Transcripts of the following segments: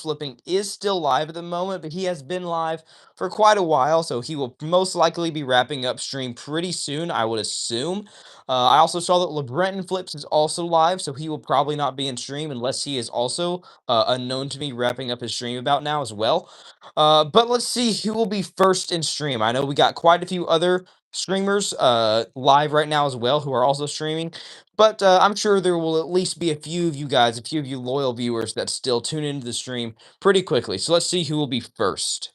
flipping is still live at the moment, but he has been live for quite a while, so he will most likely be wrapping up stream pretty soon, I would assume. I also saw that LeBrenton Flips is also live, so he will probably not be in stream unless he is also unknown to me wrapping up his stream about now as well. But let's see who will be first in stream. I know we got quite a few other streamers live right now as well who are also streaming, but I'm sure there will at least be a few of you guys, a few of you loyal viewers that still tune into the stream pretty quickly. So let's see who will be first.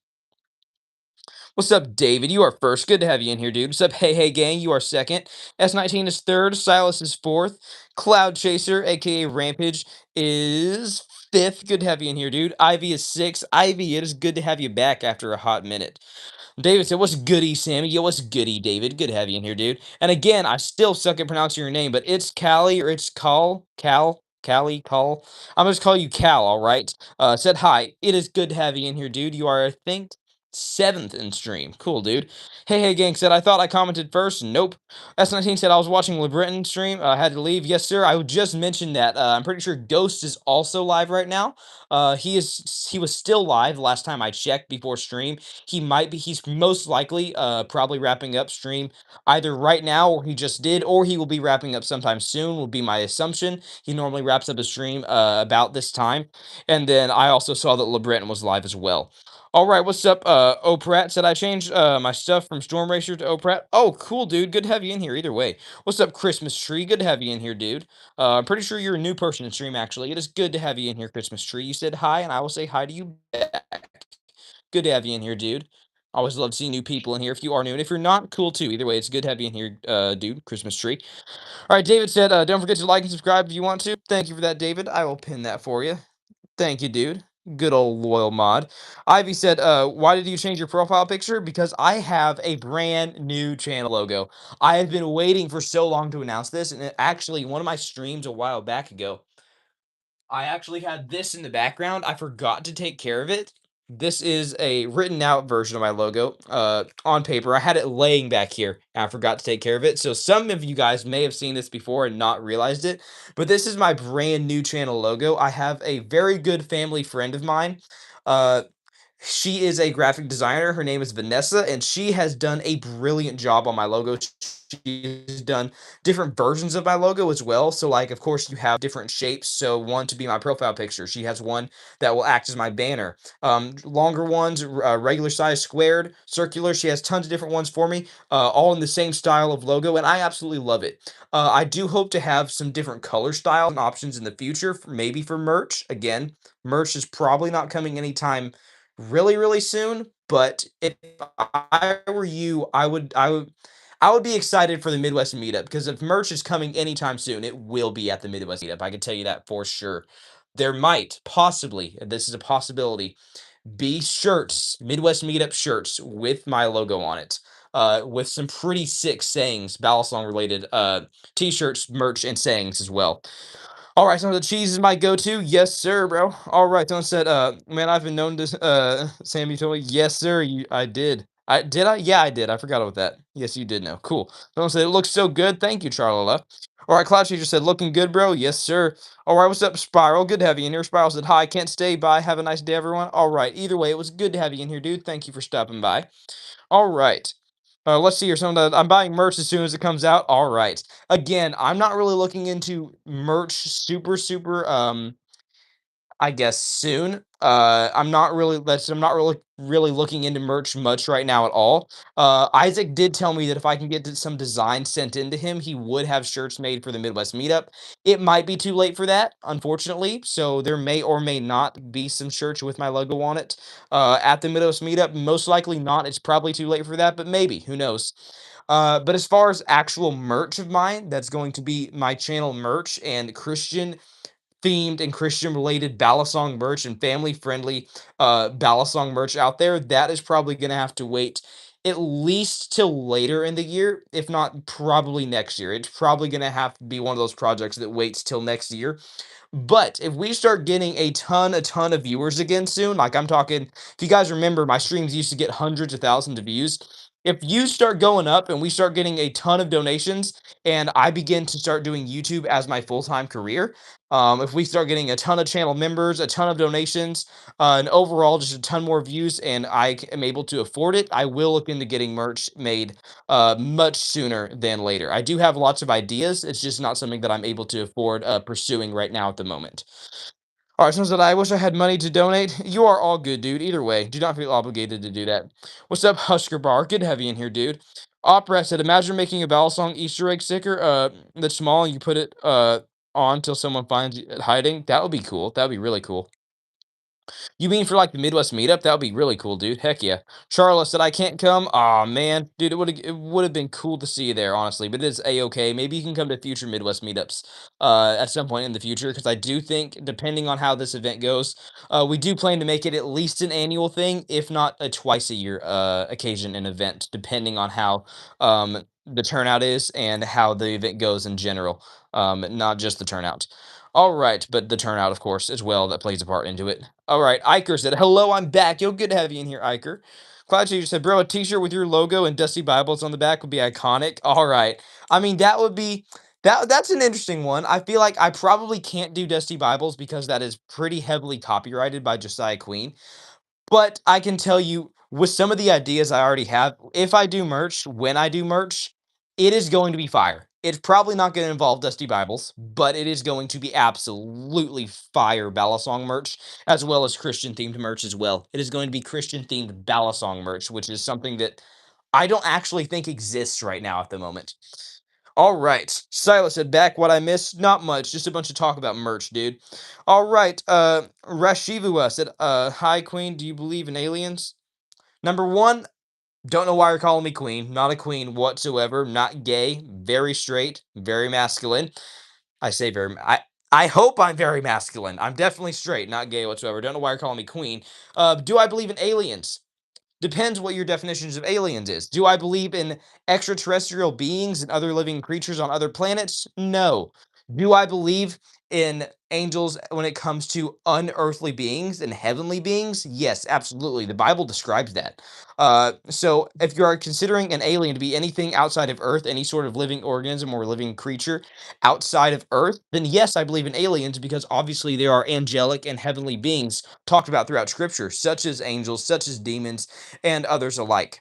What's up, David? You are first. Good to have you in here, dude. What's up, Hey Hey Gang? You are second. S19 is third. Silas is fourth. Cloud Chaser, aka Rampage, is fifth. Good to have you in here, dude. Ivy is sixth. Ivy, it is good to have you back after a hot minute. David said, "What's goody, Sammy? Yo, what's goody, David? Good to have you in here, dude." And again, I still suck at pronouncing your name, but it's Callie or it's Callie, Call. I'm gonna just call you Cal, all right? Said hi. It is good to have you in here, dude. You are, I think, seventh in stream. Cool, dude. Hey, hey, gang said, I thought I commented first. Nope. S19 said, I was watching LeBrenton stream. I had to leave. Yes, sir. I just mentioned that. I'm pretty sure Ghost is also live right now. He was still live last time I checked before stream. He's most likely probably wrapping up stream either right now or he just did, or he will be wrapping up sometime soon, will be my assumption. He normally wraps up his stream about this time. And then I also saw that LeBrenton was live as well. All right, what's up? Oprat said I changed my stuff from Storm Racer to Oprat. Oh, cool, dude. Good to have you in here either way. What's up, Christmas Tree? Good to have you in here, dude. I'm pretty sure you're a new person in stream, actually. It is good to have you in here, Christmas Tree. You said hi, and I will say hi to you back. Good to have you in here, dude. Always love to see new people in here if you are new. And if you're not, cool too. Either way, it's good to have you in here, dude. Christmas Tree. All right, David said, don't forget to like and subscribe if you want to. Thank you for that, David. I will pin that for you. Thank you, dude. Good old loyal mod. Ivy said, why did you change your profile picture? Because I have a brand new channel logo. I have been waiting for so long to announce this, and actually, one of my streams a while back ago, I actually had this in the background. I forgot to take care of it. This is a written out version of my logo on paper. I had it laying back here. And I forgot to take care of it. So some of you guys may have seen this before and not realized it. But this is my brand new channel logo. I have a very good family friend of mine. Uh, she is a graphic designer. Her name is Vanessa, and she has done a brilliant job on my logo. She's done different versions of my logo as well. So, like, of course, you have different shapes. So, one to be my profile picture. She has one that will act as my banner. Longer ones, regular size, squared, circular. She has tons of different ones for me, all in the same style of logo, and I absolutely love it. I do hope to have some different color styles and options in the future, maybe for merch. Again, merch is probably not coming anytime really, really soon. But if I were you, I would be excited for the Midwest meetup because if merch is coming anytime soon, it will be at the Midwest meetup. I can tell you that for sure. There might possibly, and this is a possibility, be shirts, Midwest meetup shirts with my logo on it. With some pretty sick sayings, Balisong related t-shirts, merch, and sayings as well. All right, so the cheese is my go-to. Yes, sir, bro. All right, someone said, man, I've been known to, Sammy told me, yes, sir, I did. I? Yeah, I did. I forgot about that. Yes, you did know. Cool. Someone said, it looks so good. Thank you, Charlola. All right, Cloud Chaser said, looking good, bro. Yes, sir. All right, what's up, Spiral? Good to have you in here. Spiral said, hi, can't stay. Bye. Have a nice day, everyone. All right, either way, it was good to have you in here, dude. Thank you for stopping by. All right. Let's see here. I'm buying merch as soon as it comes out. All right. Again, I'm not really looking into merch super I guess soon. I'm not really looking into merch much right now at all. Isaac did tell me that if I can get some design sent into him, he would have shirts made for the Midwest meetup. It might be too late for that, unfortunately. So there may or may not be some shirts with my logo on it at the Midwest meetup. Most likely not. It's probably too late for that, but maybe. Who knows? But as far as actual merch of mine, that's going to be my channel merch and Christian themed and Christian related Balisong merch and family friendly Balisong merch out there, that is probably going to have to wait at least till later in the year, if not probably next year. It's probably going to have to be one of those projects that waits till next year. But if we start getting a ton of viewers again soon, like I'm talking, if you guys remember, my streams used to get hundreds of thousands of views. If you start going up and we start getting a ton of donations and I begin to start doing YouTube as my full-time career, if we start getting a ton of channel members, a ton of donations, and overall just a ton more views, and am able to afford it, I will look into getting merch made much sooner than later. I do have lots of ideas. It's just not something that I'm able to afford pursuing right now at the moment. All right, someone said, I wish I had money to donate. You are all good, dude. Either way, do not feel obligated to do that. What's up, Husker Bar? Good to have you in here, dude. Opera said, imagine making a Balisong Easter egg sticker that's small and you put it on till someone finds it hiding. That would be cool. That would be really cool. You mean for like the Midwest meetup? That would be really cool, dude. Heck yeah. Charla said I can't come. Aw man, dude, it would have been cool to see you there, honestly. But it's a-okay. Maybe you can come to future Midwest meetups at some point in the future, because I do think, depending on how this event goes, we do plan to make it at least an annual thing, if not a twice a year occasion and event, depending on how the turnout is and how the event goes in general. Not just the turnout. All right, but the turnout, of course, as well, that plays a part into it. All right, Iker said, "Hello, I'm back. Yo, good to have you in here, Iker." Cloud Chaser said, "Bro, a T-shirt with your logo and Dusty Bibles on the back would be iconic." All right, I mean that would be that's an interesting one. I feel like I probably can't do Dusty Bibles because that is pretty heavily copyrighted by Josiah Queen. But I can tell you, with some of the ideas I already have, if I do merch, when I do merch, it is going to be fire. It's probably not going to involve Dusty Bibles, but it is going to be absolutely fire Balisong merch, as well as Christian themed merch as well. It is going to be Christian themed Balisong merch, which is something that I don't actually think exists right now at the moment. All right. Silas said, back what I missed. Not much. Just a bunch of talk about merch, dude. All right. Rashivua said, hi, Queen. Do you believe in aliens? Number one, don't know why you're calling me queen. Not a queen whatsoever. Not gay. Very straight. Very masculine. I say very. I hope I'm very masculine. I'm definitely straight, not gay whatsoever. Don't know why you're calling me queen. Do I believe in aliens? Depends what your definitions of aliens is. Do I believe in extraterrestrial beings and other living creatures on other planets? No. Do I believe in angels when it comes to unearthly beings and heavenly beings? Yes, absolutely. The Bible describes that. So if you are considering an alien to be anything outside of Earth, any sort of living organism or living creature outside of Earth, then yes, I believe in aliens, because obviously there are angelic and heavenly beings talked about throughout Scripture, such as angels, such as demons, and others alike.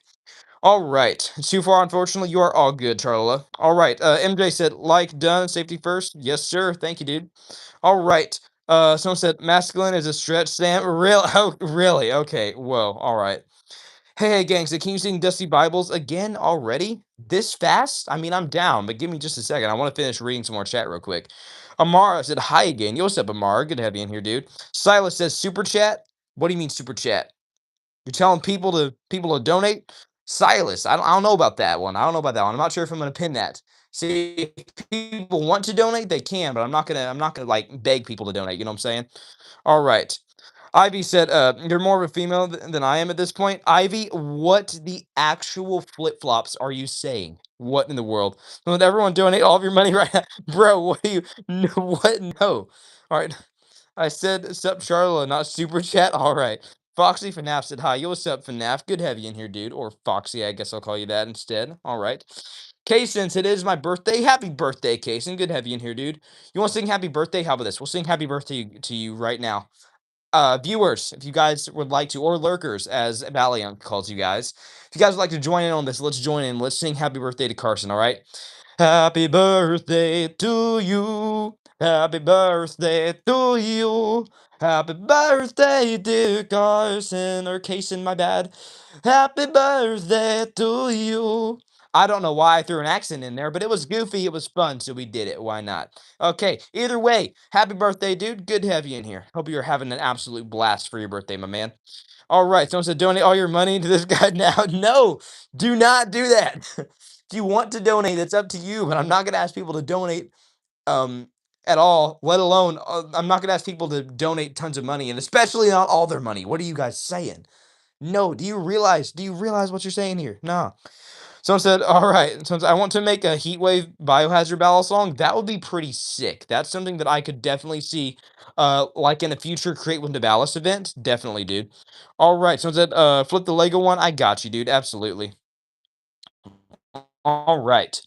All right. Too far, unfortunately, you are all good, Charla. All right. MJ said, like, done, safety first. Yes, sir. Thank you, dude. All right. Someone said, masculine is a stretch, Sam. Real? Oh, really? Okay. Whoa. All right. Hey, gang, so can you sing Dusty Bibles again already? This fast? I mean, I'm down, but give me just a second. I want to finish reading some more chat real quick. Amara said, hi again. Yo, what's up, Amara? Good to have you in here, dude. Silas says, super chat? What do you mean, super chat? You're telling people to donate? Silas, I don't know about that one. I don't know about that one. I'm not sure if I'm gonna pin that. See, if people want to donate, they can, but I'm not gonna like beg people to donate. You know what I'm saying? All right. Ivy said, you're more of a female than I am at this point. Ivy, what the actual flip flops are you saying? What in the world? Will everyone donate all of your money right now? Bro, what do you, no, what? No. All right. I said, sup, Charlotte, not super chat. All right. Foxy FNAF said, hi. Yo, what's up, FNAF? Good to have you in here, dude. Or Foxy, I guess I'll call you that instead. All right. Since it is my birthday, happy birthday, Kaysen. Good to have you in here, dude. You want to sing happy birthday? How about this? We'll sing happy birthday to you right now. Viewers, if you guys would like to, or lurkers, as Valiant calls you guys, if you guys would like to join in on this, let's join in. Let's sing happy birthday to Carson, all right? Happy birthday to you. Happy birthday to you. Happy birthday, dear Carson, or Kaysen, my bad. Happy birthday to you. I don't know why I threw an accent in there, but it was goofy, it was fun, so we did it. Why not? Okay, either way, happy birthday, dude. Good to have you in here. Hope you're having an absolute blast for your birthday, my man. All right, someone said donate all your money to this guy now. No, do not do that. If you want to donate, it's up to you, but I'm not gonna ask people to donate um at all, let alone I'm not gonna ask people to donate tons of money, and especially not all their money. What are you guys saying? No, do you realize what you're saying here? No. Someone said, all right, someone said, I want to make a heatwave biohazard battle song. That would be pretty sick. That's something that I could definitely see like in a future Create with Nabalis event. Definitely, dude. All right, someone said, flip the Lego one. I got you, dude. Absolutely. All right.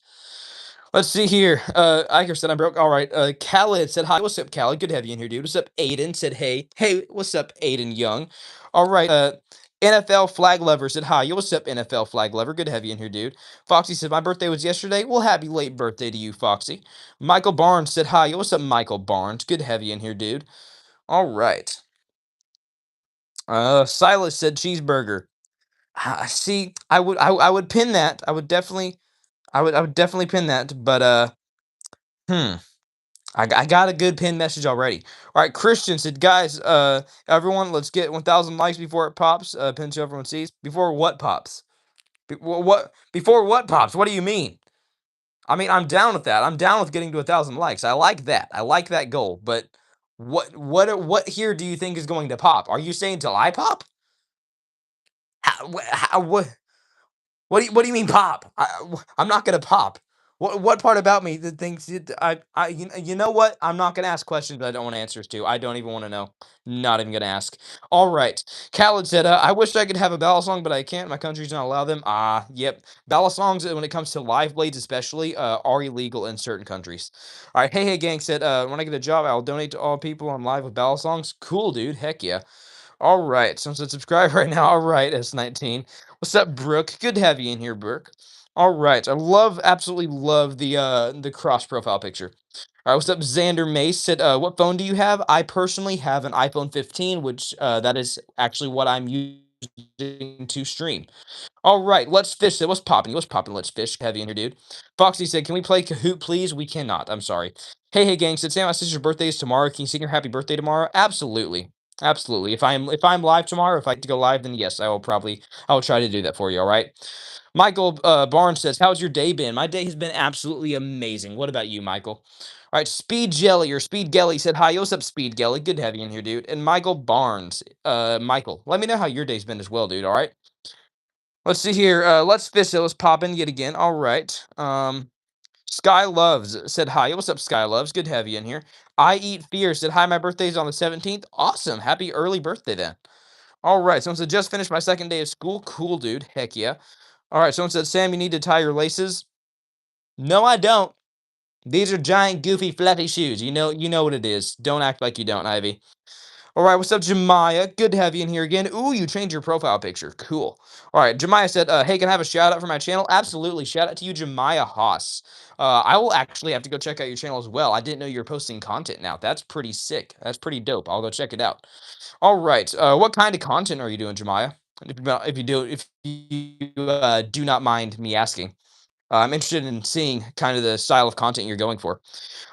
Let's see here. Iker said I'm broke. All right. Khaled said hi. What's up, Khaled? Good to have you in here, dude. What's up, Aiden? Said hey. Hey, what's up, Aiden Young? All right. NFL flag lover said hi. Yo, what's up, NFL flag lover? Good to have you in here, dude. Foxy said my birthday was yesterday. Well, happy late birthday to you, Foxy. Michael Barnes said hi. Yo, what's up, Michael Barnes? Good to have you in here, dude. All right. Silas said cheeseburger. See, I would pin that. I would definitely pin that, but hmm. I got a good pin message already. All right, Christian said, guys, everyone, let's get 1,000 likes before it pops. Pin so everyone sees. Before what pops? What? Before what pops? What do you mean? I mean, I'm down with that. I'm down with getting to 1,000 likes. I like that. I like that goal. But what here do you think is going to pop? Are you saying till I pop? What do you mean pop? I'm not gonna pop. What part about me that thinks it, you know what? I'm not gonna ask questions that I don't want answers to. I don't even want to know. Not even gonna ask. All right. Khaled said, I wish I could have a balisong, but I can't. My country's not allow them. Yep. Balisongs, when it comes to live blades especially, are illegal in certain countries. All right. Hey gang said, when I get a job, I'll donate to all people on live with balisongs. Cool, dude. Heck yeah. All right, someone said subscribe right now. All right, S19. What's up, Brooke? Good to have you in here, Brooke. All right, I absolutely love the cross profile picture. All right, what's up, Xander Mace? Said, what phone do you have? I personally have an iPhone 15, which that is actually what I'm using to stream. All right, let's fish. What's popping? What's popping? Let's fish. Heavy in here, dude. Foxy said, "Can we play Kahoot, please?" We cannot. I'm sorry. Hey, gang. Said Sam, my sister's birthday is tomorrow. Can you sing her happy birthday tomorrow? Absolutely, absolutely. If I'm live tomorrow, if I get to go live, then yes, I will try to do that for you. All right. Michael Barnes says, "How's your day been?" My day has been absolutely amazing. What about you, Michael? All right, Speed Jelly or Speed Gelly said, "Hi, what's up, Speed Gelly? Good to have you in here, dude." And Michael Barnes, Michael, let me know how your day's been as well, dude. All right. Let's see here. Let's fish it. Let's pop in yet again. All right. Sky Loves said hi. What's up, Sky Loves? Good to have you in here. I Eat Fear said hi. My birthday's on the 17th. Awesome. Happy early birthday then. All right. Someone said just finished my second day of school. Cool, dude. Heck yeah. All right. Someone said Sam, you need to tie your laces. No, I don't. These are giant, goofy, fluffy shoes. You know what it is. Don't act like you don't, Ivy. All right, what's up, Jemiah? Good to have you in here again. Ooh, you changed your profile picture. Cool. All right, Jemiah said, hey, can I have a shout out for my channel? Absolutely. Shout out to you, Jemiah Haas. I will actually have to go check out your channel as well. I didn't know you were posting content now. That's pretty sick. That's pretty dope. I'll go check it out. All right. What kind of content are you doing, Jemiah? If you do not mind me asking. I'm interested in seeing kind of the style of content you're going for.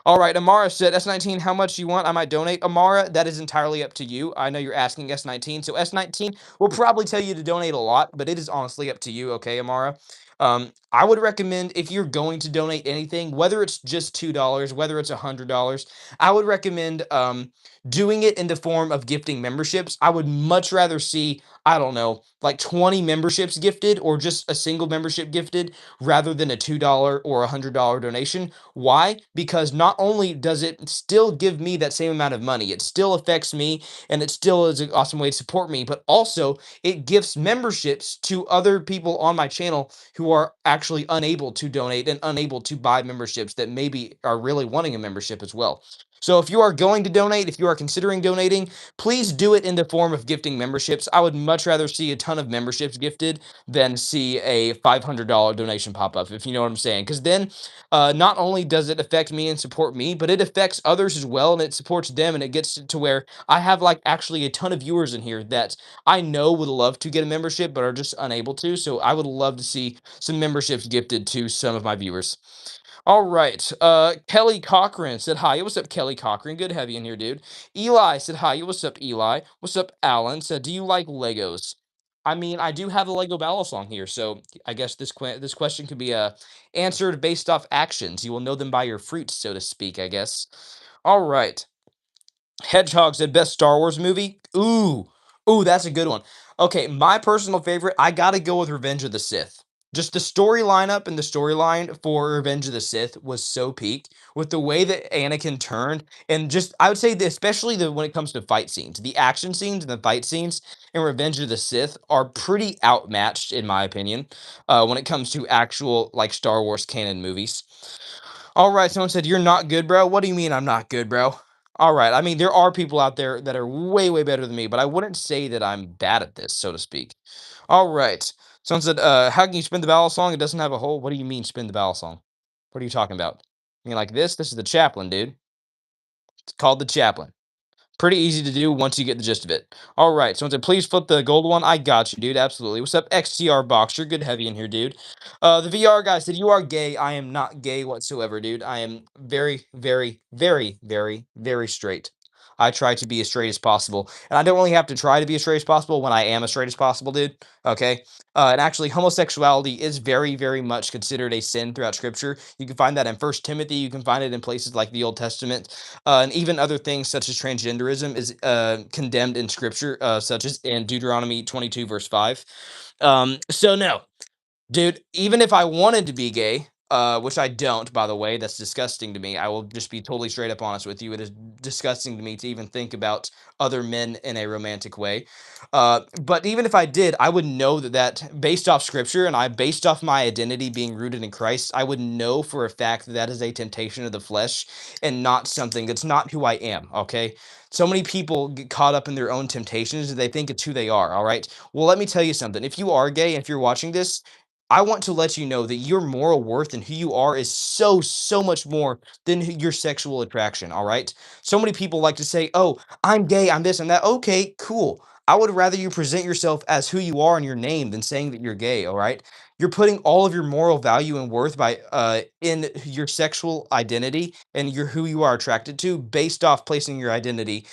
All right, Amara said, S19, how much you want? I might donate. Amara, that is entirely up to you. I know you're asking S19, so S19 will probably tell you to donate a lot, but it is honestly up to you, okay, Amara? I would recommend if you're going to donate anything, whether it's just $2, whether it's $100, I would recommend doing it in the form of gifting memberships. I would much rather see, I don't know, like 20 memberships gifted or just a single membership gifted rather than a $2 or $100 donation. Why? Because not only does it still give me that same amount of money, it still affects me and it still is an awesome way to support me, but also it gives memberships to other people on my channel who are actually unable to donate and unable to buy memberships that maybe are really wanting a membership as well. So if you are going to donate, if you are considering donating, please do it in the form of gifting memberships. I would much rather see a ton of memberships gifted than see a $500 donation pop up, if you know what I'm saying. Because then not only does it affect me and support me, but it affects others as well, and it supports them, and it gets to where I have like actually a ton of viewers in here that I know would love to get a membership but are just unable to. So I would love to see some memberships gifted to some of my viewers. All right. Kelly Cochran said hi. What's up, Kelly Cochran? Good to have you in here, dude. Eli said hi. What's up, Eli? What's up, Alan? Said, do you like Legos? I mean, I do have a Lego Balisong here, so I guess this question could be answered based off actions. You will know them by your fruits, so to speak, I guess. All right. Hedgehog said best Star Wars movie. Ooh, that's a good one. Okay, my personal favorite. I gotta go with Revenge of the Sith. Just the story lineup and the storyline for Revenge of the Sith was so peak with the way that Anakin turned, and just I would say that especially when it comes to fight scenes, the action scenes and the fight scenes in Revenge of the Sith are pretty outmatched in my opinion. When it comes to actual like Star Wars canon movies. All right, someone said you're not good, bro. What do you mean I'm not good, bro? All right, I mean there are people out there that are way better than me, but I wouldn't say that I'm bad at this, so to speak. All right. Someone said, how can you spin the ballad song? It doesn't have a hole. What do you mean spin the ballad song? What are you talking about? You mean like this? This is the chaplain, dude. It's called the chaplain. Pretty easy to do once you get the gist of it. All right. Someone said, please flip the gold one. I got you, dude. Absolutely. What's up, XTR Boxer? Good heavy in here, dude. The VR guy said, you are gay. I am not gay whatsoever, dude. I am very straight. I try to be as straight as possible. And I don't really have to try to be as straight as possible when I am as straight as possible, dude. Okay. And actually, homosexuality is very much considered a sin throughout scripture. You can find that in First Timothy. You can find it in places like the Old Testament, and even other things such as transgenderism is condemned in scripture, such as in Deuteronomy 22, verse 5. So, no, dude, even if I wanted to be gay, which I don't, by the way, that's disgusting to me. I will just be totally straight up honest with you. It is disgusting to me to even think about other men in a romantic way. But even if I did, I would know that based off scripture and I based off my identity being rooted in Christ, I would know for a fact that that is a temptation of the flesh and not something that's not who I am. Okay. So many people get caught up in their own temptations and they think it's who they are. All right. Well, let me tell you something. If you are gay and if you're watching this, I want to let you know that your moral worth and who you are is so much more than your sexual attraction. All right. So many people like to say, oh, I'm gay, I'm this and that. Okay, cool. I would rather you present yourself as who you are in your name than saying that you're gay. All right. You're putting all of your moral value and worth by in your sexual identity and your who you are attracted to based off placing your identity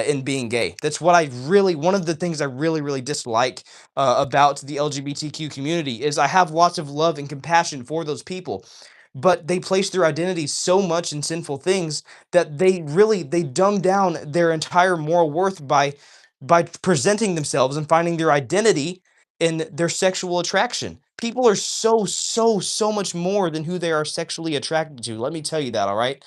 in being gay. That's what I really one of the things I really dislike about the LGBTQ community is I have lots of love and compassion for those people, but they place their identity so much in sinful things that they dumb down their entire moral worth by presenting themselves and finding their identity in their sexual attraction. People are so much more than who they are sexually attracted to. Let me tell you that, all right?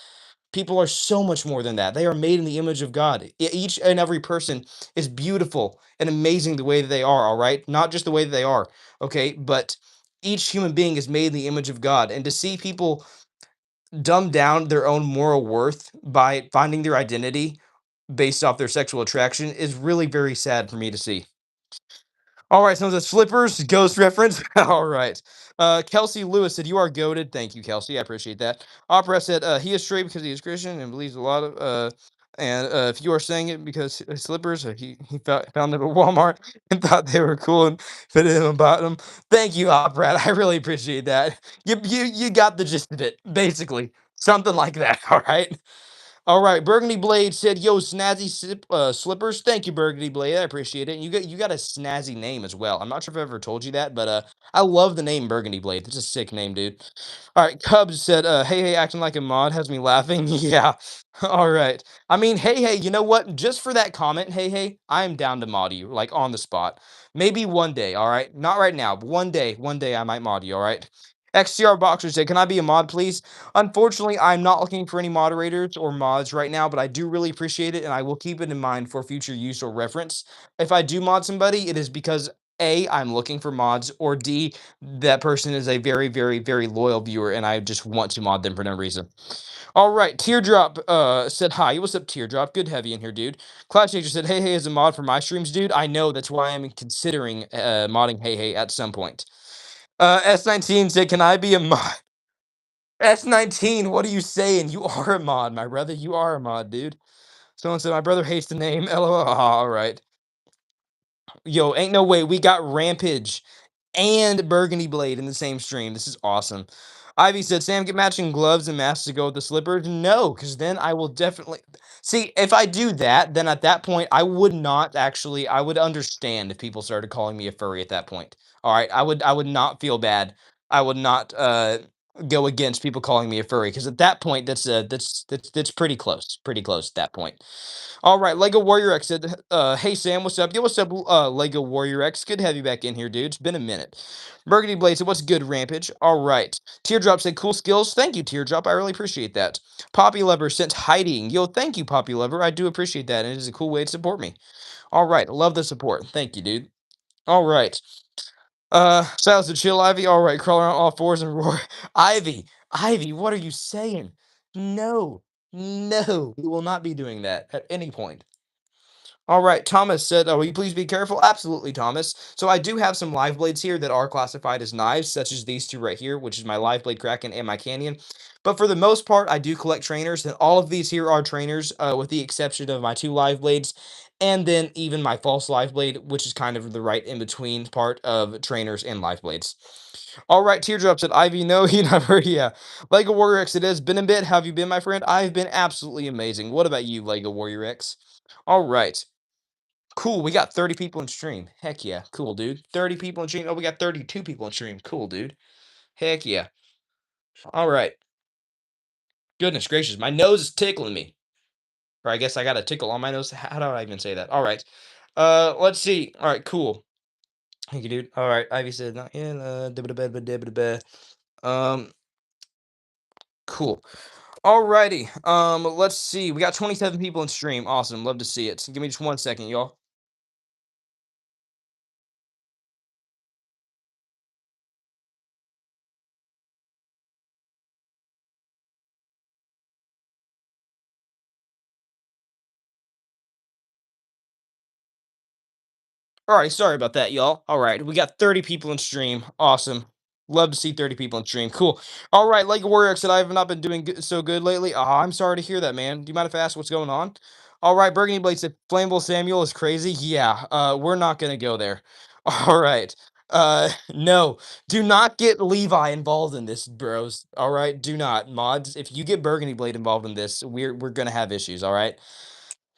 People are so much more than that. They are made in the image of God. Each and every person is beautiful and amazing the way that they are, all right? Not just the way that they are, okay? But each human being is made in the image of God. And to see people dumb down their own moral worth by finding their identity based off their sexual attraction is really very sad for me to see. All right, someone says flippers, ghost reference. All right. Kelsey Lewis said, you are goaded. Thank you, Kelsey. I appreciate that. Opera said, he is straight because he is Christian and believes a lot of, and if you are saying it because his slippers, he found them at Walmart and thought they were cool and fitted him and bought them. Thank you, Opera. I really appreciate that. You got the gist of it, basically. Something like that, all right? All right, Burgundy Blade said, "Yo, snazzy slippers." Thank you, Burgundy Blade. I appreciate it. And you got a snazzy name as well. I'm not sure if I ever told you that, but I love the name Burgundy Blade. It's a sick name, dude. All right, Cubs said, hey, acting like a mod has me laughing." Yeah. All right. I mean, hey, you know what? Just for that comment, hey, I am down to mod you, like on the spot. Maybe one day, all right? Not right now, but one day I might mod you, all right? XCR Boxer said, "Can I be a mod, please?" Unfortunately, I'm not looking for any moderators or mods right now, but I do really appreciate it, and I will keep it in mind for future use or reference. If I do mod somebody, it is because A, I'm looking for mods, or D, that person is a very loyal viewer, and I just want to mod them for no reason. All right, Teardrop said hi. What's up, Teardrop? Good heavy in here, dude. Cloud Changer said, hey, as a mod for my streams, dude. I know that's why I'm considering modding hey at some point. S19 said, "Can I be a mod?" S19, what are you saying? You are a mod, my brother. You are a mod, dude. Someone said, "My brother hates the name." LOL. All right. Yo, ain't no way. We got Rampage and Burgundy Blade in the same stream. This is awesome. Ivy said, "Sam, get matching gloves and masks to go with the slippers." No, because then I will definitely see if I do that, then at that point, I would not actually, I would understand if people started calling me a furry at that point. All right. I would not feel bad. I would not go against people calling me a furry because at that point that's pretty close, pretty close at that point. All right, Lego Warrior X said, "Hey Sam, what's up? Yo, what's up, Lego Warrior X? Good to have you back in here, dude. It's been a minute." Burgundy Blade said, "What's good, Rampage?" All right. Teardrop said, "Cool skills. Thank you, Teardrop. I really appreciate that." Poppy Lover sent hiding. Yo, thank you, Poppy Lover. I do appreciate that. And it is a cool way to support me. All right, love the support. Thank you, dude. All right. Styles to chill, Ivy. All right, crawl around all fours and roar. Ivy, Ivy, what are you saying? No, no, we will not be doing that at any point. All right, Thomas said, "Will you please be careful?" Absolutely, Thomas. So I do have some live blades here that are classified as knives, such as these two right here, which is my live blade Kraken and my Canyon. But for the most part, I do collect trainers, and all of these here are trainers, with the exception of my two live blades, and then even my false live blade, which is kind of the right in between part of trainers and live blades. All right, Teardrop said, "Ivy, no, you never, yeah." Lego Warrior X, it has been a bit. How have you been, my friend? I've been absolutely amazing. What about you, Lego Warrior X? All right. Cool, we got 30 people in stream. Heck yeah. Cool, dude. 30 people in stream. Oh, we got 32 people in stream. Cool, dude. Heck yeah. All right. Goodness gracious, my nose is tickling me. Or I guess I got a tickle on my nose. How do I even say that? All right. Let's see. All right, cool. Thank you, dude. All right. Ivy said, "Not yet. Um, cool. Alrighty. Let's see. We got 27 people in stream. Awesome. Love to see it. Give me just 1 second, y'all. All right, sorry about that, y'all. All right, we got 30 people in stream. Awesome. Love to see 30 people in stream. Cool. All right, Lego Warrior said I have not been doing so good lately. I'm sorry to hear that, man. Do you mind if I ask what's going on? All right, Burgundy Blade said Flammable Samuel is crazy. Yeah, we're not gonna go there. All right. No, do not get Levi involved in this, bros. All right, do not. Mods, if you get Burgundy Blade involved in this, we're gonna have issues, all right?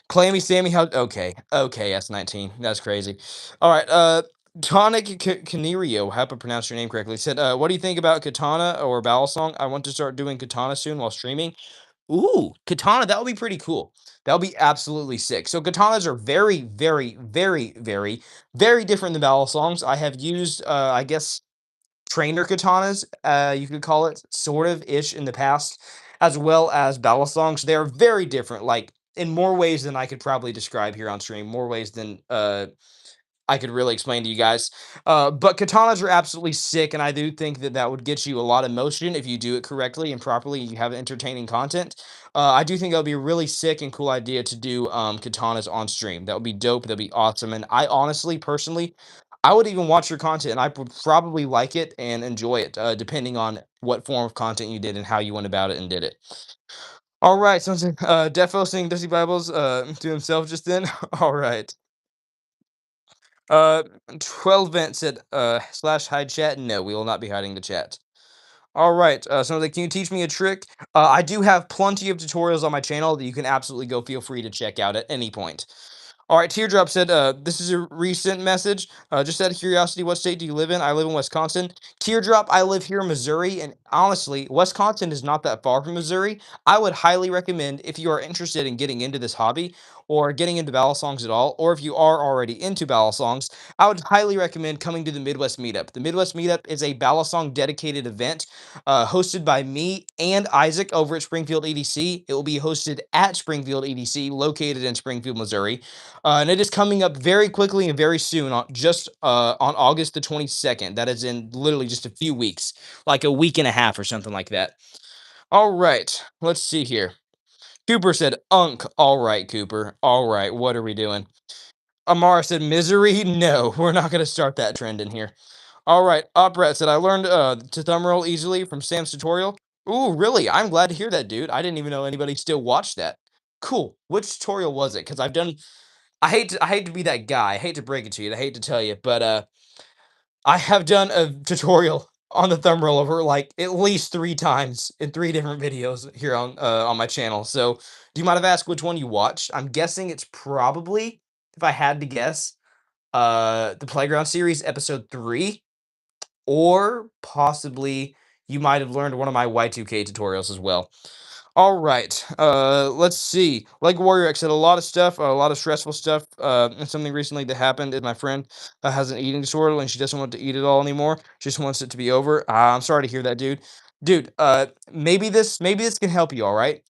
Clammy Sammy, how okay, okay, S19. That's crazy. All right, Tonic Canario, hope I pronounced your name correctly. Said, what do you think about Katana or Balisong? I want to start doing Katana soon while streaming. Ooh, Katana, that would be pretty cool. That would be absolutely sick. So katanas are very, very, very, very, very different than Balisongs. I have used, I guess, trainer katanas, you could call it, sort of ish in the past, as well as balisongs. They are very different, like in more ways than I could probably describe here on stream, more ways than I could really explain to you guys. But katanas are absolutely sick, and I do think that that would get you a lot of motion if you do it correctly and properly. And you have entertaining content. I do think that would be a really sick and cool idea to do katanas on stream. That would be dope. That'd be awesome. And I honestly, personally, I would even watch your content, and I would probably like it and enjoy it, depending on what form of content you did and how you went about it and did it. All right, so Defo saying Dusty Bibles to himself just then. All right. Uh, 12 vent said, slash hide chat. No, we will not be hiding the chat. All right. So like, can you teach me a trick? I do have plenty of tutorials on my channel that you can absolutely go feel free to check out at any point. All right, Teardrop said, this is a recent message. Just out of curiosity, what state do you live in? I live in Wisconsin. Teardrop, I live here in Missouri, and honestly, Wisconsin is not that far from Missouri. I would highly recommend if you are interested in getting into this hobby or getting into balisongs at all, or if you are already into balisongs, I would highly recommend coming to the Midwest Meetup. The Midwest Meetup is a balisong dedicated event hosted by me and Isaac over at Springfield EDC. It will be hosted at Springfield EDC, located in Springfield, Missouri. And it is coming up very quickly and very soon, on just on August the 22nd. That is in literally just a few weeks, like a week and a half or something like that. All right, let's see here. Cooper said, "Unk." All right, Cooper. All right, what are we doing? Amara said, "Misery." No, we're not going to start that trend in here. All right, Opret said, "I learned to thumb roll easily from Sam's tutorial." Ooh, really? I'm glad to hear that, dude. I didn't even know anybody still watched that. Cool. Which tutorial was it? Because I hate to be that guy. I hate to break it to you. I hate to tell you, but I have done a tutorial on the thumb roll over like at least 3 times in 3 different videos here on my channel. So, do you mind if I ask which one you watched? I'm guessing it's probably, if I had to guess, the Playground series episode 3, or possibly you might have learned one of my Y2K tutorials as well. All right. Let's see. Like Warrior X said, a lot of stuff, a lot of stressful stuff. And something recently that happened is my friend has an eating disorder and she doesn't want to eat it all anymore. She just wants it to be over. I'm sorry to hear that, dude. Dude, maybe this can help you. All right.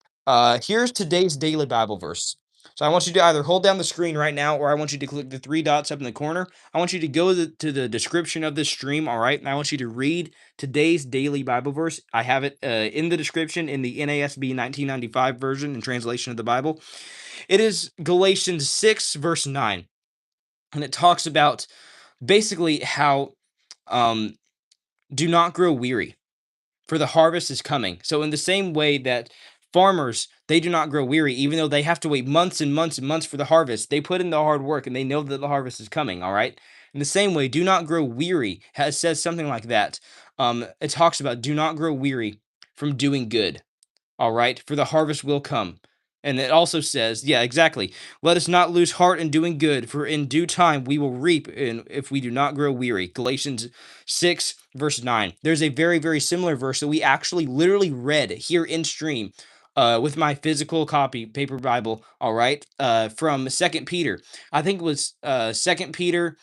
Here's today's daily Bible verse. So I want you to either hold down the screen right now, or I want you to click the three dots up in the corner. I want you to go to the description of this stream. All right, and I want you to read today's daily Bible verse. I have it in the description in the NASB 1995 version and translation of the Bible. It is Galatians 6, verse 9. And it talks about basically how um, do not grow weary, for the harvest is coming. So, in the same way that farmers, they do not grow weary, even though they have to wait months and months and months for the harvest, they put in the hard work and they know that the harvest is coming. All right. In the same way, do not grow weary has says something like that. It talks about do not grow weary from doing good. All right, for the harvest will come. And it also says, yeah, exactly. Let us not lose heart in doing good, for in due time we will reap if we do not grow weary. Galatians 6, verse 9. There's a very, very similar verse that we actually literally read here in stream with my physical copy, paper Bible, all right, from Second Peter. I think it was Second Peter,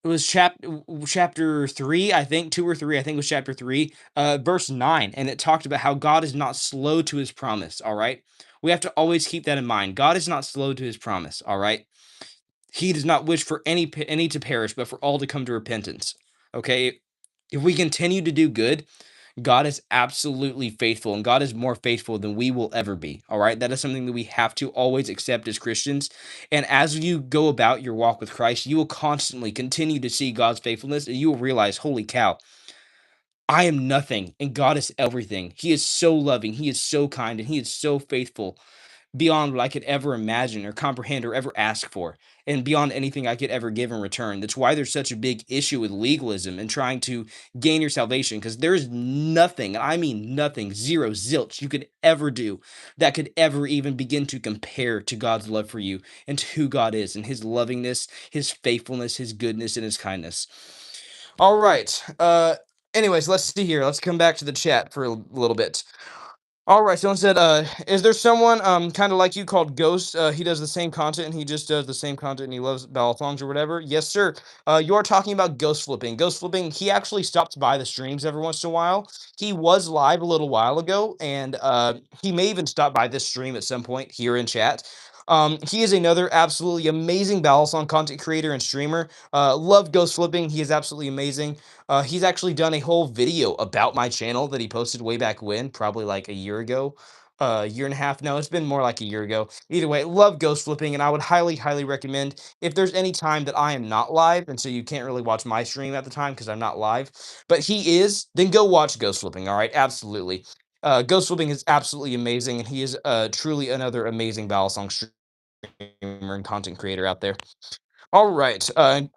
it was chapter 3, I think, 2 or 3, I think it was chapter 3, verse 9, and it talked about how God is not slow to his promise, all right? We have to always keep that in mind. God is not slow to his promise, all right? He does not wish for any to perish, but for all to come to repentance. Okay? If we continue to do good, God is absolutely faithful, and God is more faithful than we will ever be. All right. That is something that we have to always accept as Christians. And as you go about your walk with Christ, you will constantly continue to see God's faithfulness, and you will realize, holy cow, I am nothing, and God is everything. He is so loving, He is so kind, and He is so faithful beyond what I could ever imagine or comprehend or ever ask for, and beyond anything I could ever give in return. That's why there's such a big issue with legalism and trying to gain your salvation, because there's nothing, and I mean nothing, zero, zilch, you could ever do that could ever even begin to compare to God's love for you and to who God is and His lovingness, His faithfulness, His goodness, and His kindness. All right. Anyways, let's see here. Let's come back to the chat for a little bit. All right, someone said, is there someone kind of like you called Ghost? He does the same content and he just does the same content and he loves balisongs or whatever. Yes, sir. You are talking about Ghost Flipping. Ghost Flipping, he actually stops by the streams every once in a while. He was live a little while ago, and he may even stop by this stream at some point here in chat. He is another absolutely amazing balisong content creator and streamer. Love Ghost Flipping. He is absolutely amazing. He's actually done a whole video about my channel that he posted way back when, probably like a year ago, a year and a half. No, it's been more like a year ago. Either way, love ghost flipping, and I would highly, highly recommend if there's any time that I am not live, and so you can't really watch my stream at the time because I'm not live, but he is, then go watch ghost flipping. All right, absolutely. Ghost flipping is absolutely amazing, and he is truly another amazing Balisong streamer and content creator out there. All right.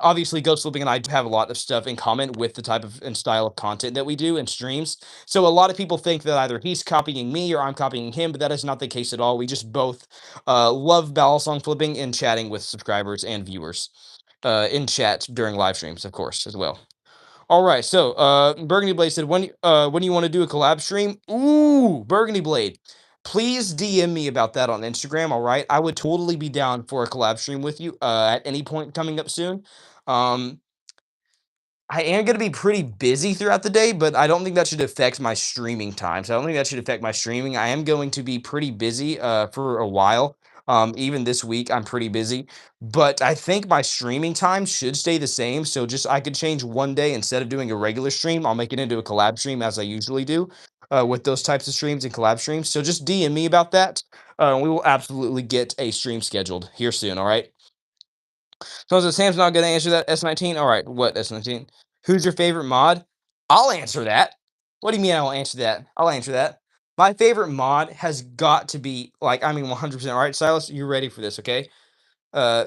Obviously, Ghost Flipping and I have a lot of stuff in common with the type of and style of content that we do in streams. So a lot of people think that either he's copying me or I'm copying him, but that is not the case at all. We just both love balisong flipping and chatting with subscribers and viewers in chat during live streams, of course, as well. All right, so Burgundy Blade said, when you want to do a collab stream? Ooh, Burgundy Blade. Please DM me about that on Instagram, all right? I would totally be down for a collab stream with you at any point coming up soon. Um, I am going to be pretty busy throughout the day, but I don't think that should affect my streaming time. So I don't think that should affect my streaming. I am going to be pretty busy for a while. Even this week, I'm pretty busy, but I think my streaming time should stay the same. So just I could change one day instead of doing a regular stream, I'll make it into a collab stream as I usually do with those types of streams and collab streams. So just DM me about that. We will absolutely get a stream scheduled here soon. All right. So Sam's not going to answer that. S19. All right. What S19? Who's your favorite mod? I'll answer that. What do you mean I will answer that? I'll answer that. My favorite mod has got to be like, I mean, 100%. All right, Silas, you ready for this? Okay. Uh,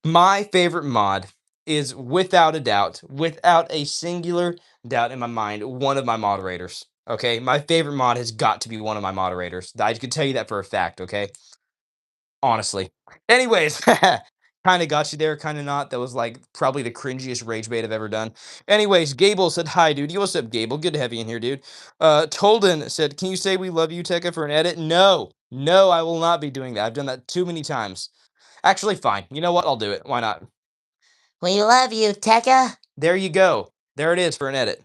my favorite mod is without a doubt, without a singular doubt in my mind, one of my moderators. Okay. My favorite mod has got to be one of my moderators. I could tell you that for a fact. Okay. Honestly. Anyways, Kinda got you there, kinda not. That was, like, probably the cringiest rage bait I've ever done. Anyways, Gable said, "Hi, dude." Yo, what's up, Gable? Good to have you in here, dude. Tolden said, "Can you say we love you, Tekka, for an edit?" No. No, I will not be doing that. I've done that too many times. Actually, fine. You know what? I'll do it. Why not? We love you, Tekka. There you go. There it is for an edit.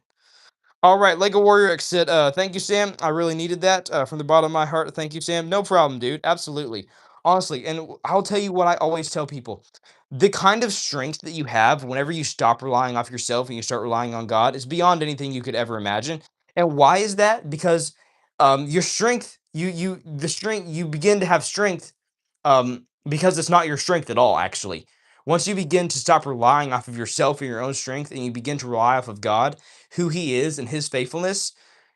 All right, Lego Warrior X said, "Thank you, Sam. I really needed that from the bottom of my heart. Thank you, Sam. No problem, dude. Absolutely. Honestly, and I'll tell you what I always tell people: the kind of strength that you have whenever you stop relying off yourself and you start relying on God is beyond anything you could ever imagine. And why is that? Because your strength, the strength, you begin to have strength because it's not your strength at all. Actually, once you begin to stop relying off of yourself and your own strength, and you begin to rely off of God, who He is, and His faithfulness,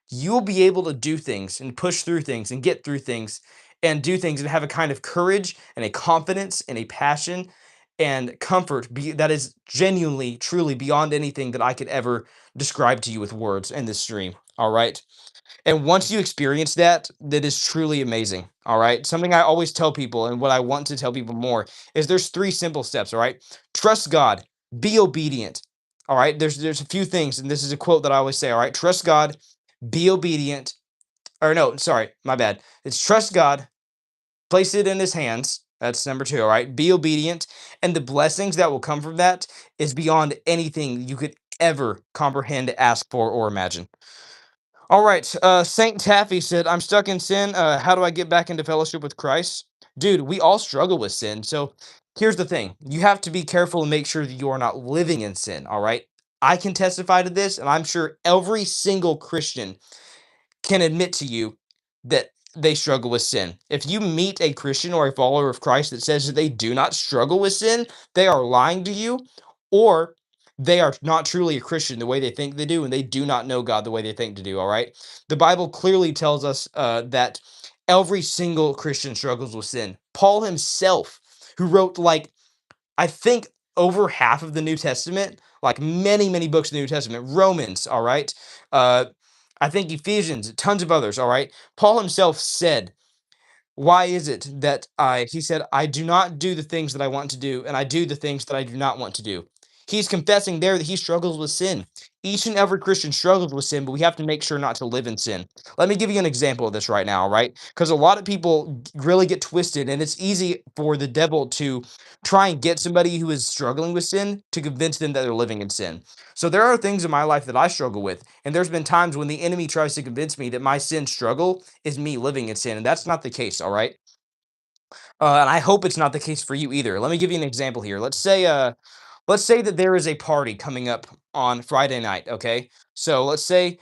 you'll be able to do things and push through things and get through things and do things and have a kind of courage and a confidence and a passion and comfort that is genuinely, truly beyond anything that I could ever describe to you with words in this stream. All right. And once you experience that, that is truly amazing. All right. Something I always tell people, and what I want to tell people more, is there's three simple steps. All right. Trust God, be obedient. All right. There's a few things, and this is a quote that I always say. All right. Trust God, be obedient. Or no, sorry, my bad. It's trust God, place it in his hands. That's number two. All right. Be obedient. And the blessings that will come from that is beyond anything you could ever comprehend, ask for, or imagine. All right. Saint Taffy said, "I'm stuck in sin. How do I get back into fellowship with Christ?" Dude, we all struggle with sin. So here's the thing: you have to be careful and make sure that you are not living in sin. All right. I can testify to this, and I'm sure every single Christian can admit to you that they struggle with sin. If you meet a Christian or a follower of Christ that says that they do not struggle with sin, they are lying to you, or they are not truly a Christian the way they think they do, and they do not know God the way they think to do. All right. The Bible clearly tells us that every single Christian struggles with sin. Paul himself, who wrote, like, I think over half of the New Testament, like many, many books of the New Testament, Romans, all right. Uh, I think Ephesians, tons of others, all right. Paul himself said, "Why is it that he said, I do not do the things that I want to do, and I do the things that I do not want to do." He's confessing there that he struggles with sin. Each and every Christian struggles with sin, but we have to make sure not to live in sin. Let me give you an example of this right now, all right? Because a lot of people really get twisted, and it's easy for the devil to try and get somebody who is struggling with sin to convince them that they're living in sin. So there are things in my life that I struggle with, and there's been times when the enemy tries to convince me that my sin struggle is me living in sin, and that's not the case, all right? And I hope it's not the case for you either. Let me give you an example here. Let's say that there is a party coming up on Friday night, okay? So let's say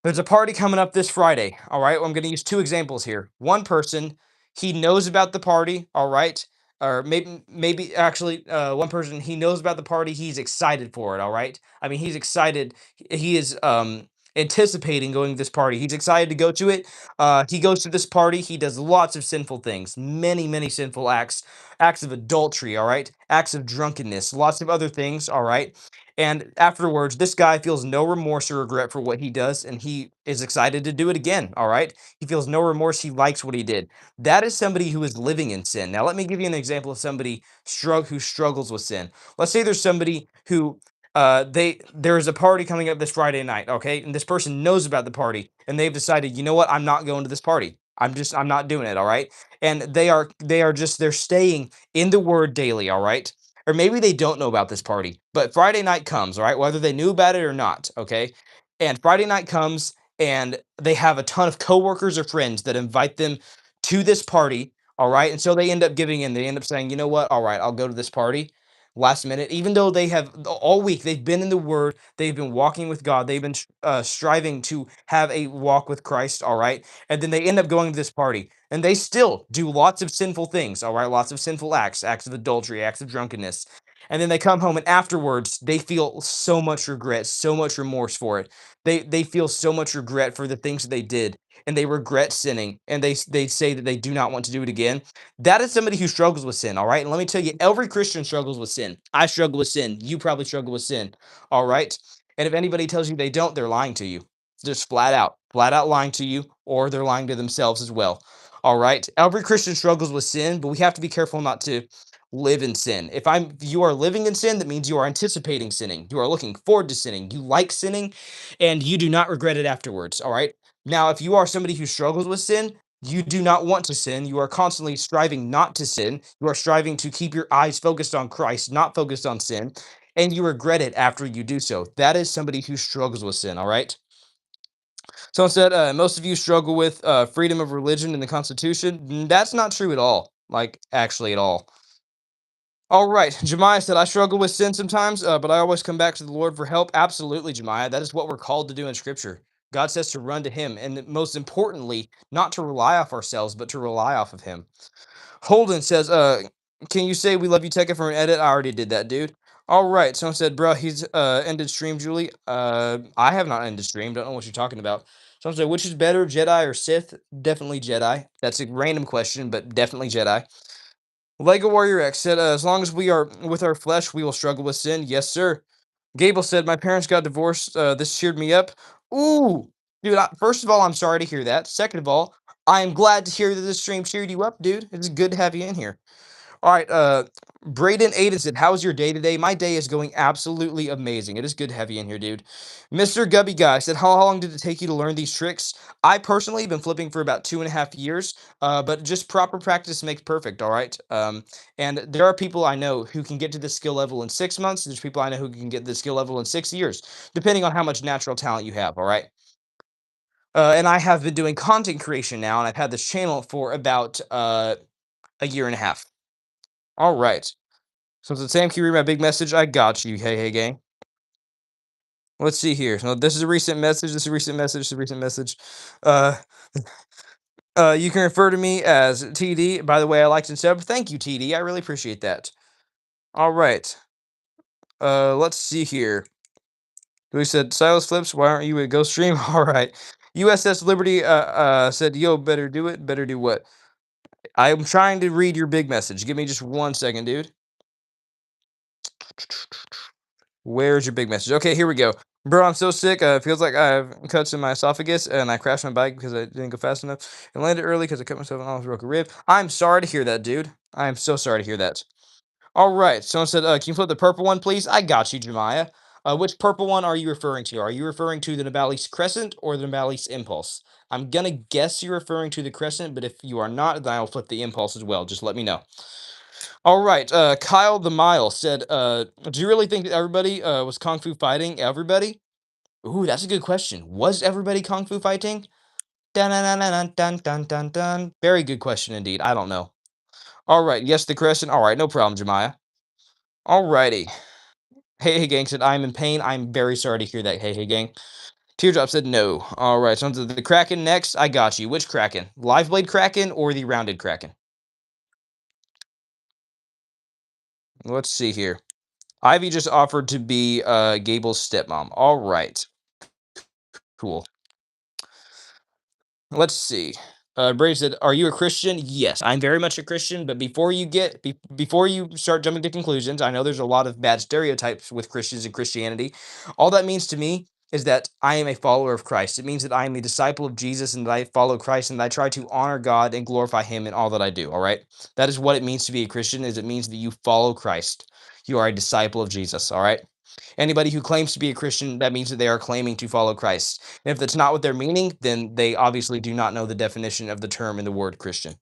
there's a party coming up this Friday. All right. Well, I'm going to use two examples here. One person, he knows about the party. All right. Or maybe actually, one person, he knows about the party. He's excited for it. All right. I mean, he's excited. He is anticipating going to this party. He's excited to go to it. He goes to this party. He does lots of sinful things, many, many sinful acts, acts of adultery. All right. Acts of drunkenness, lots of other things. All right. And afterwards, this guy feels no remorse or regret for what he does, and he is excited to do it again. All right. He feels no remorse. He likes what he did. That is somebody who is living in sin. Now, let me give you an example of somebody who struggles with sin. Let's say there's somebody who there is a party coming up this Friday night, okay? And this person knows about the party, and they've decided, you know what, I'm not going to this party. I'm not doing it, all right? And they're staying in the word daily, all right? Or maybe they don't know about this party, but Friday night comes, all right, whether they knew about it or not, okay? And Friday night comes, and they have a ton of coworkers or friends that invite them to this party, all right? And so they end up giving in. They end up saying, you know what? All right, I'll go to this party last minute, even though they have all week, they've been in the Word, they've been walking with God, they've been striving to have a walk with Christ, all right? And then they end up going to this party, and they still do lots of sinful things, all right? Lots of sinful acts, acts of adultery, acts of drunkenness. And then they come home, and afterwards, they feel so much regret, so much remorse for it. They feel so much regret for the things that they did, and they regret sinning, and they say that they do not want to do it again. That is somebody who struggles with sin, all right? And let me tell you, every Christian struggles with sin. I struggle with sin. You probably struggle with sin, all right? And if anybody tells you they don't, they're lying to you. Just flat out lying to you, or they're lying to themselves as well. All right. Every Christian struggles with sin, but we have to be careful not to live in sin. If you are living in sin, that means you are anticipating sinning. You are looking forward to sinning. You like sinning and you do not regret it afterwards. All right. Now, if you are somebody who struggles with sin, you do not want to sin. You are constantly striving not to sin. You are striving to keep your eyes focused on Christ, not focused on sin, and you regret it after you do so. That is somebody who struggles with sin. All right. Someone said, most of you struggle with freedom of religion in the Constitution. That's not true at all. Like, actually, at all. All right. Jemiah said, I struggle with sin sometimes, but I always come back to the Lord for help. Absolutely, Jemiah. That is what we're called to do in Scripture. God says to run to Him, and most importantly, not to rely off ourselves, but to rely off of Him. Holden says, can you say we love you, Tekka, for an edit? I already did that, dude. All right. Someone said, bro, he's ended stream, Julie. I have not ended stream. Don't know what you're talking about. Someone said, which is better, Jedi or Sith? Definitely Jedi. That's a random question, but definitely Jedi. Lego Warrior X said, as long as we are with our flesh, we will struggle with sin. Yes, sir. Gable said, my parents got divorced. This cheered me up. Ooh, dude, first of all, I'm sorry to hear that. Second of all, I am glad to hear that this stream cheered you up, dude. It's good to have you in here. All right, Braden Aiden said, how's your day today? My day is going absolutely amazing. It is good to have you in here, dude. Mr. Gubby Guy said, how long did it take you to learn these tricks? I personally have been flipping for about 2.5 years, but just proper practice makes perfect, all right? And there are people I know who can get to this skill level in 6 months. There's people I know who can get this skill level in 6 years, depending on how much natural talent you have, all right? And I have been doing content creation now, and I've had this channel for about a year and a half. All right. So it's Sam, can you read my big message? I got you. Hey, hey, gang. Let's see here. So this is a recent message. This is a recent message. This is a recent message. Uh, you can refer to me as TD. By the way, I liked and sub. Thank you, TD. I really appreciate that. All right. Let's see here. We said Silas Flips. Why aren't you a ghost stream? All right. USS Liberty said, "Yo, better do it. Better do what?" I'm trying to read your big message. Give me just 1 second, dude. Where's your big message? Okay, here we go. Bro, I'm so sick. Feels like I have cuts in my esophagus, and I crashed my bike because I didn't go fast enough and landed early because I cut myself off, broke a rib. I'm sorry to hear that, dude. I am so sorry to hear that. All right. Someone said, can you flip the purple one, please? I got you, Jemiah. Which purple one are you referring to? Are you referring to the Nabalis Crescent or the Nabalis Impulse? I'm gonna guess you're referring to the Crescent, but if you are not, then I'll flip the Impulse as well. Just let me know. All right, Kyle the Mile said, "Do you really think that everybody was kung fu fighting? Everybody? Ooh, that's a good question. Was everybody kung fu fighting? Dun dun dun dun dun dun dun dun. Very good question indeed. I don't know. All right, yes, the crescent. All right, no problem, Jemiah. All righty. Hey, hey, gang said, I'm in pain. I'm very sorry to hear that. Hey, hey, gang. Teardrop said no. All right, so on to the Kraken next. I got you. Which Kraken? Live blade Kraken or the rounded Kraken? Let's see here. Ivy just offered to be Gable's stepmom. All right. Cool. Let's see. Brady said, "Are you a Christian?" Yes, I'm very much a Christian. But before you start jumping to conclusions, I know there's a lot of bad stereotypes with Christians and Christianity. All that means to me is that I am a follower of Christ. It means that I am a disciple of Jesus and that I follow Christ and that I try to honor God and glorify Him in all that I do. All right, that is what it means to be a Christian. Is it means that you follow Christ. You are a disciple of Jesus. All right. Anybody who claims to be a Christian, that means that they are claiming to follow Christ. And if that's not what they're meaning, then they obviously do not know the definition of the term in the word Christian.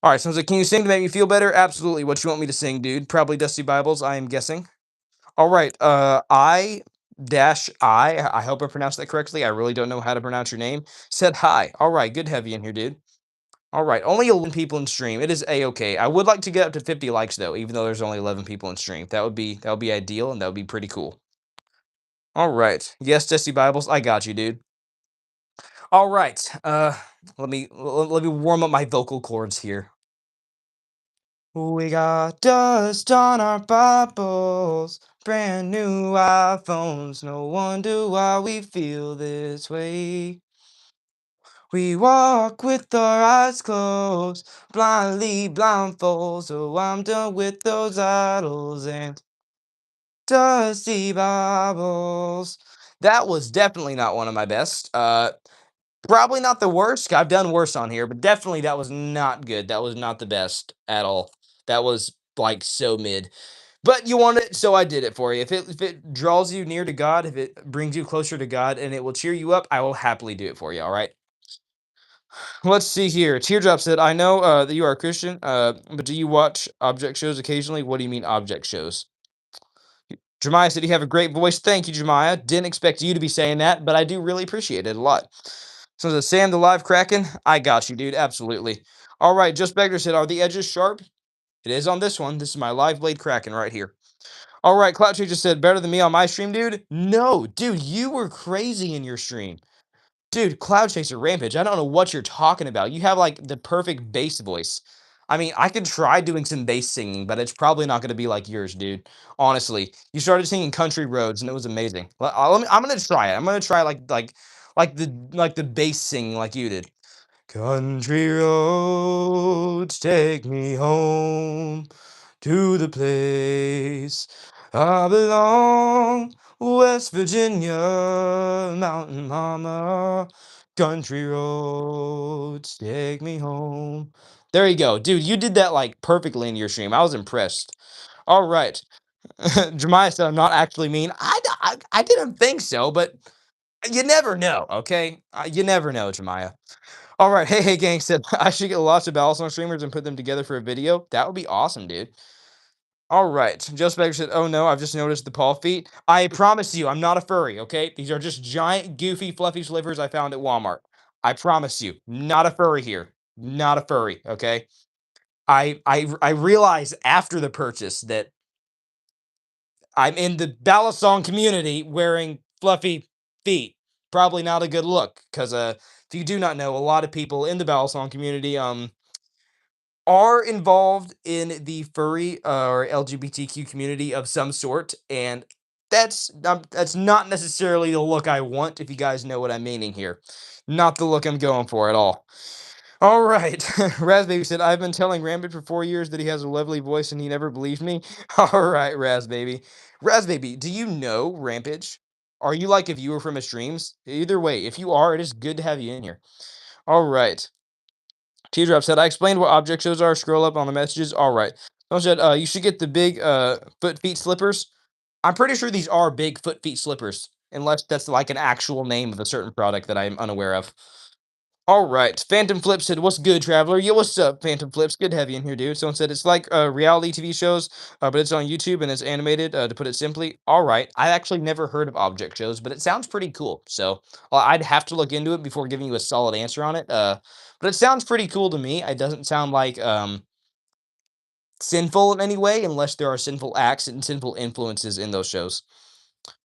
All right, so it's like, can you sing to make me feel better? Absolutely. What you want me to sing, dude? Probably Dusty Bibles, I am guessing. All right, I hope I pronounced that correctly. I really don't know how to pronounce your name. Said hi. All right, good to have you in here, dude. All right, only 11 people in stream. It is a-okay. I would like to get up to 50 likes though, even though there's only 11 people in stream. That would be ideal and that would be pretty cool. All right. Yes, Jesse Bibles, I got you, dude. All right. Let me warm up my vocal cords here. We got dust on our Bibles, brand new iPhones. No wonder why we feel this way. We walk with our eyes closed, blindly blindfold. So I'm done with those idols and dusty Bibles. That was definitely not one of my best. Probably not the worst. I've done worse on here, but definitely that was not good. That was not the best at all. That was like so mid. But you want it, so I did it for you. If it draws you near to God, if it brings you closer to God, and it will cheer you up, I will happily do it for you. All right. Let's see here. Teardrop said, "I know that you are a Christian, but do you watch object shows occasionally? What do you mean object shows?" Jemiah said, "You have a great voice." Thank you, Jemiah. Didn't expect you to be saying that, but I do really appreciate it a lot. So the Sam the live Kraken, I got you, dude. Absolutely. All right. Just Beggar said, "Are the edges sharp?" It is on this one. This is my live blade Kraken right here. All right, Cloud just said, "Better than me on my stream, dude." No, dude, you were crazy in your stream. Dude, Cloud Chaser Rampage, I don't know what you're talking about. You have like the perfect bass voice. I mean, I could try doing some bass singing, but it's probably not going to be like yours, dude. Honestly, you started singing Country Roads, and it was amazing. I'm gonna try it. I'm gonna try like the bass singing like you did. Country roads take me home to the place I belong. West Virginia, Mountain Mama, country roads take me home. There you go, dude. You did that like perfectly in your stream. I was impressed. All right, Jemiah said I'm not actually mean. I didn't think so, but you never know. Okay, you never know, Jemiah. All right, hey gang said I should get lots of Balisong streamers and put them together for a video. That would be awesome, dude. All right. Just Beggar said, "Oh no, I've just noticed the paw feet." I promise you, I'm not a furry, okay? These are just giant, goofy, fluffy slivers I found at Walmart. I promise you, not a furry here. Not a furry, okay? I realized after the purchase that I'm in the Balisong community wearing fluffy feet. Probably not a good look, because if you do not know, a lot of people in the Balisong community are involved in the furry or LGBTQ community of some sort, and that's not necessarily the look I want. If you guys know what I'm meaning here, not the look I'm going for at all. All right, Raspberry said I've been telling Rampage for 4 years that he has a lovely voice, and he never believed me. All right, Raspberry, Raspberry, do you know Rampage? Are you like a viewer from his streams? Either way, if you are, it is good to have you in here. All right. Teardrop said, I explained what object shows are. Scroll up on the messages. All right. Someone said, you should get the big foot feet slippers. I'm pretty sure these are big foot feet slippers, unless that's like an actual name of a certain product that I'm unaware of. All right. Phantom Flip said, "What's good, Traveler?" Yo, what's up, Phantom Flips? Good to have you in here, dude. Someone said it's like reality TV shows, but it's on YouTube and it's animated, to put it simply. All right. I actually never heard of object shows, but it sounds pretty cool. So I'd have to look into it before giving you a solid answer on it. But it sounds pretty cool to me. It doesn't sound like sinful in any way, unless there are sinful acts and sinful influences in those shows.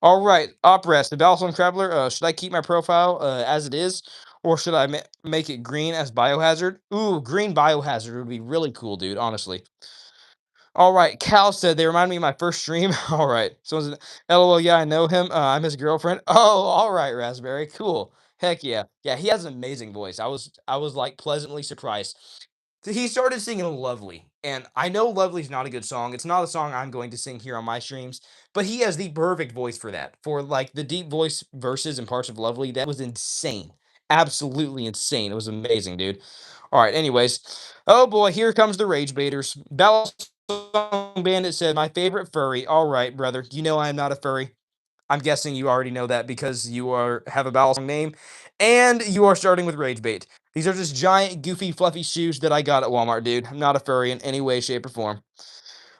All right, Oprest, the Balisong Traveler. Should I keep my profile as it is, or should I make it green as Biohazard? Ooh, green Biohazard would be really cool, dude. Honestly. All right, Cal said they remind me of my first stream. All right, so LOL. Yeah, I know him. I'm his girlfriend. Oh, all right, Raspberry. Cool. Heck yeah, yeah. He has an amazing voice. I was like pleasantly surprised. He started singing Lovely, and I know Lovely's not a good song. It's not a song I'm going to sing here on my streams, but he has the perfect voice for that. For like the deep voice verses and parts of Lovely, that was insane. Absolutely insane. It was amazing, dude. All right, anyways. Oh boy, here comes the rage baiters. Balisong Bandit said, "My favorite furry." All right, brother. You know I am not a furry. I'm guessing you already know that because you have a Balisong name, and you are starting with rage bait. These are just giant, goofy, fluffy shoes that I got at Walmart, dude. I'm not a furry in any way, shape, or form.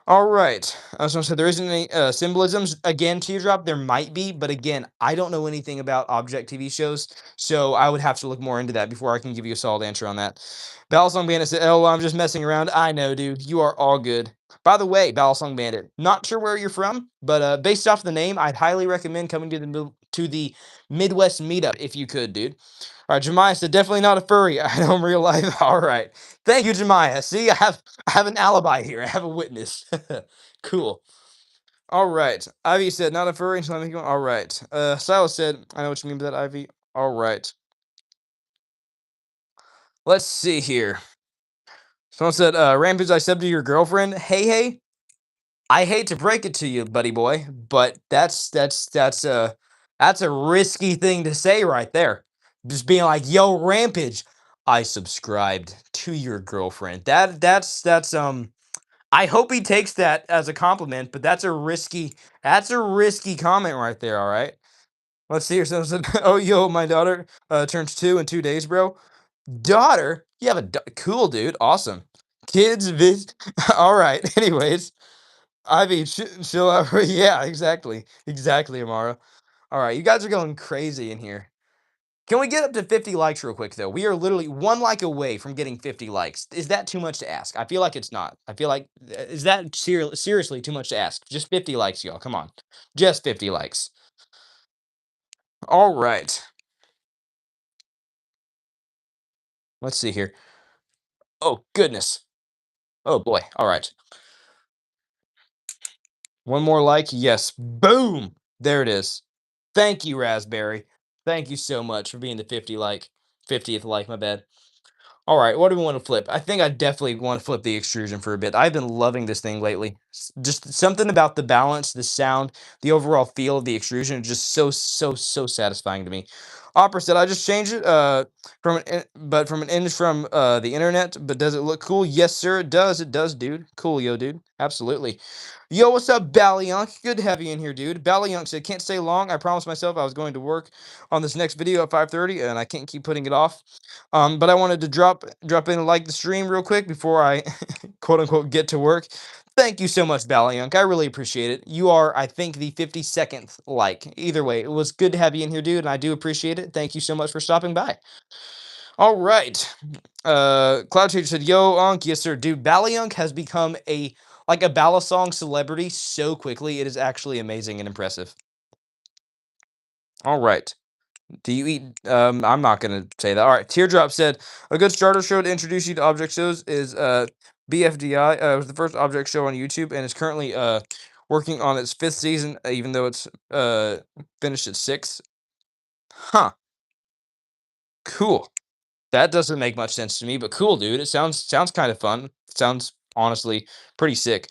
All right. So there isn't any symbolisms. Again, Teardrop, there might be, but again, I don't know anything about object TV shows, so I would have to look more into that before I can give you a solid answer on that. Balisong Bandit said, "Oh, I'm just messing around." I know, dude. You are all good. By the way, Balisong Bandit, not sure where you're from, but based off the name, I'd highly recommend coming to the Midwest meetup if you could, dude. All right, Jemiah said, "Definitely not a furry." I know in real life. All right. Thank you, Jemiah. See, I have an alibi here. I have a witness. Cool. All right. Ivy said, "Not a furry." So I'm going. All right. Silas said, "I know what you mean by that, Ivy." All right. Let's see here. Someone said, Rampage, I said to your girlfriend, hey, hey, I hate to break it to you, buddy boy, but that's a risky thing to say right there. Just being like, yo, Rampage, I subscribed to your girlfriend. That's I hope he takes that as a compliment, but that's a risky comment right there, all right? Let's see here. Someone said, "Oh, yo, my daughter turns 2 in 2 days, bro." Daughter? You have cool, dude. Awesome. Kids, all right. Anyways, Ivy, chill out. Yeah, exactly. Exactly, Amara. All right, you guys are going crazy in here. Can we get up to 50 likes real quick, though? We are literally one like away from getting 50 likes. Is that too much to ask? I feel like it's not. I feel like, is that seriously too much to ask? Just 50 likes, y'all. Come on. Just 50 likes. All right. Let's see here. Oh, goodness. Oh, boy. All right. One more like. Yes. Boom. There it is. Thank you, Raspberry. Thank you so much for being the 50th like, my bad. All right, what do we want to flip? I think I definitely want to flip the extrusion for a bit. I've been loving this thing lately. Just something about the balance, the sound, the overall feel of the extrusion is just so satisfying to me. Opera said I just changed it from an image from the internet, but does it look cool? Yes, sir, it does. It does, dude. Cool, yo, dude. Absolutely. Yo, what's up, Baliunk? Good to have you in here, dude. Baliunk said, can't stay long. I promised myself I was going to work on this next video at 5:30, and I can't keep putting it off. But I wanted to drop in and like the stream real quick before I quote unquote get to work. Thank you so much, Baliunk. I really appreciate it. You are, I think, the 52nd like. Either way, it was good to have you in here, dude, and I do appreciate it. Thank you so much for stopping by. All right. Cloud Chaser said, "Yo, Unk, yes sir, dude. Baliunk has become a Balisong celebrity so quickly. It is actually amazing and impressive." All right. Do you eat? I'm not gonna say that. All right. Teardrop said a good starter show to introduce you to object shows is BFDI. It was the first object show on YouTube and is currently working on its fifth season, even though it's finished its sixth. Huh. Cool. That doesn't make much sense to me, but cool, dude. It sounds kind of fun. Sounds honestly pretty sick.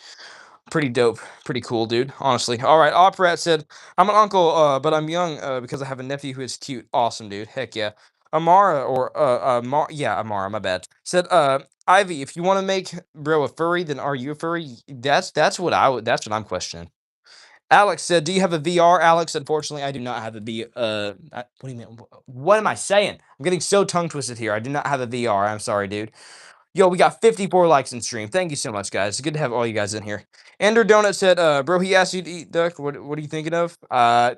Pretty dope. Pretty cool, dude. Honestly. All right. Oprat said, I'm an uncle, but I'm young because I have a nephew who is cute. Awesome, dude. Heck yeah. Amara yeah, Amara, my bad. Said, Ivy, if you want to make bro a furry, then are you a furry? That's what I'm questioning. Alex said, do you have a VR? Alex, unfortunately, I do not have a what do you mean? What am I saying? I'm getting so tongue twisted here. I do not have a VR. I'm sorry, dude. Yo, we got 54 likes in stream. Thank you so much, guys. It's good to have all you guys in here. Ender Donut said, bro, he asked you to eat duck. What are you thinking of?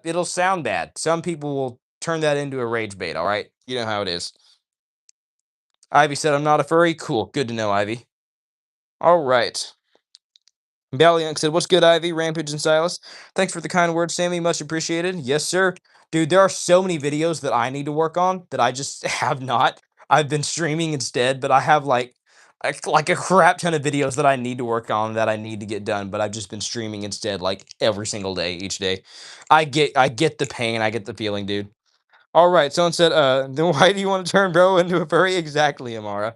It'll sound bad. Some people will turn that into a rage bait, all right? You know how it is. Ivy said, I'm not a furry. Cool. Good to know, Ivy. All right. Valiant said, what's good, Ivy, Rampage, and Silas? Thanks for the kind words, Sammy. Much appreciated. Yes, sir. Dude, there are so many videos that I need to work on that I just have not. I've been streaming instead, but I have like a crap ton of videos that I need to work on that I need to get done, but I've just been streaming instead like every single day, each day. I get the pain, I get the feeling, dude. All right, someone said, then why do you want to turn bro into a furry? Exactly, Amara.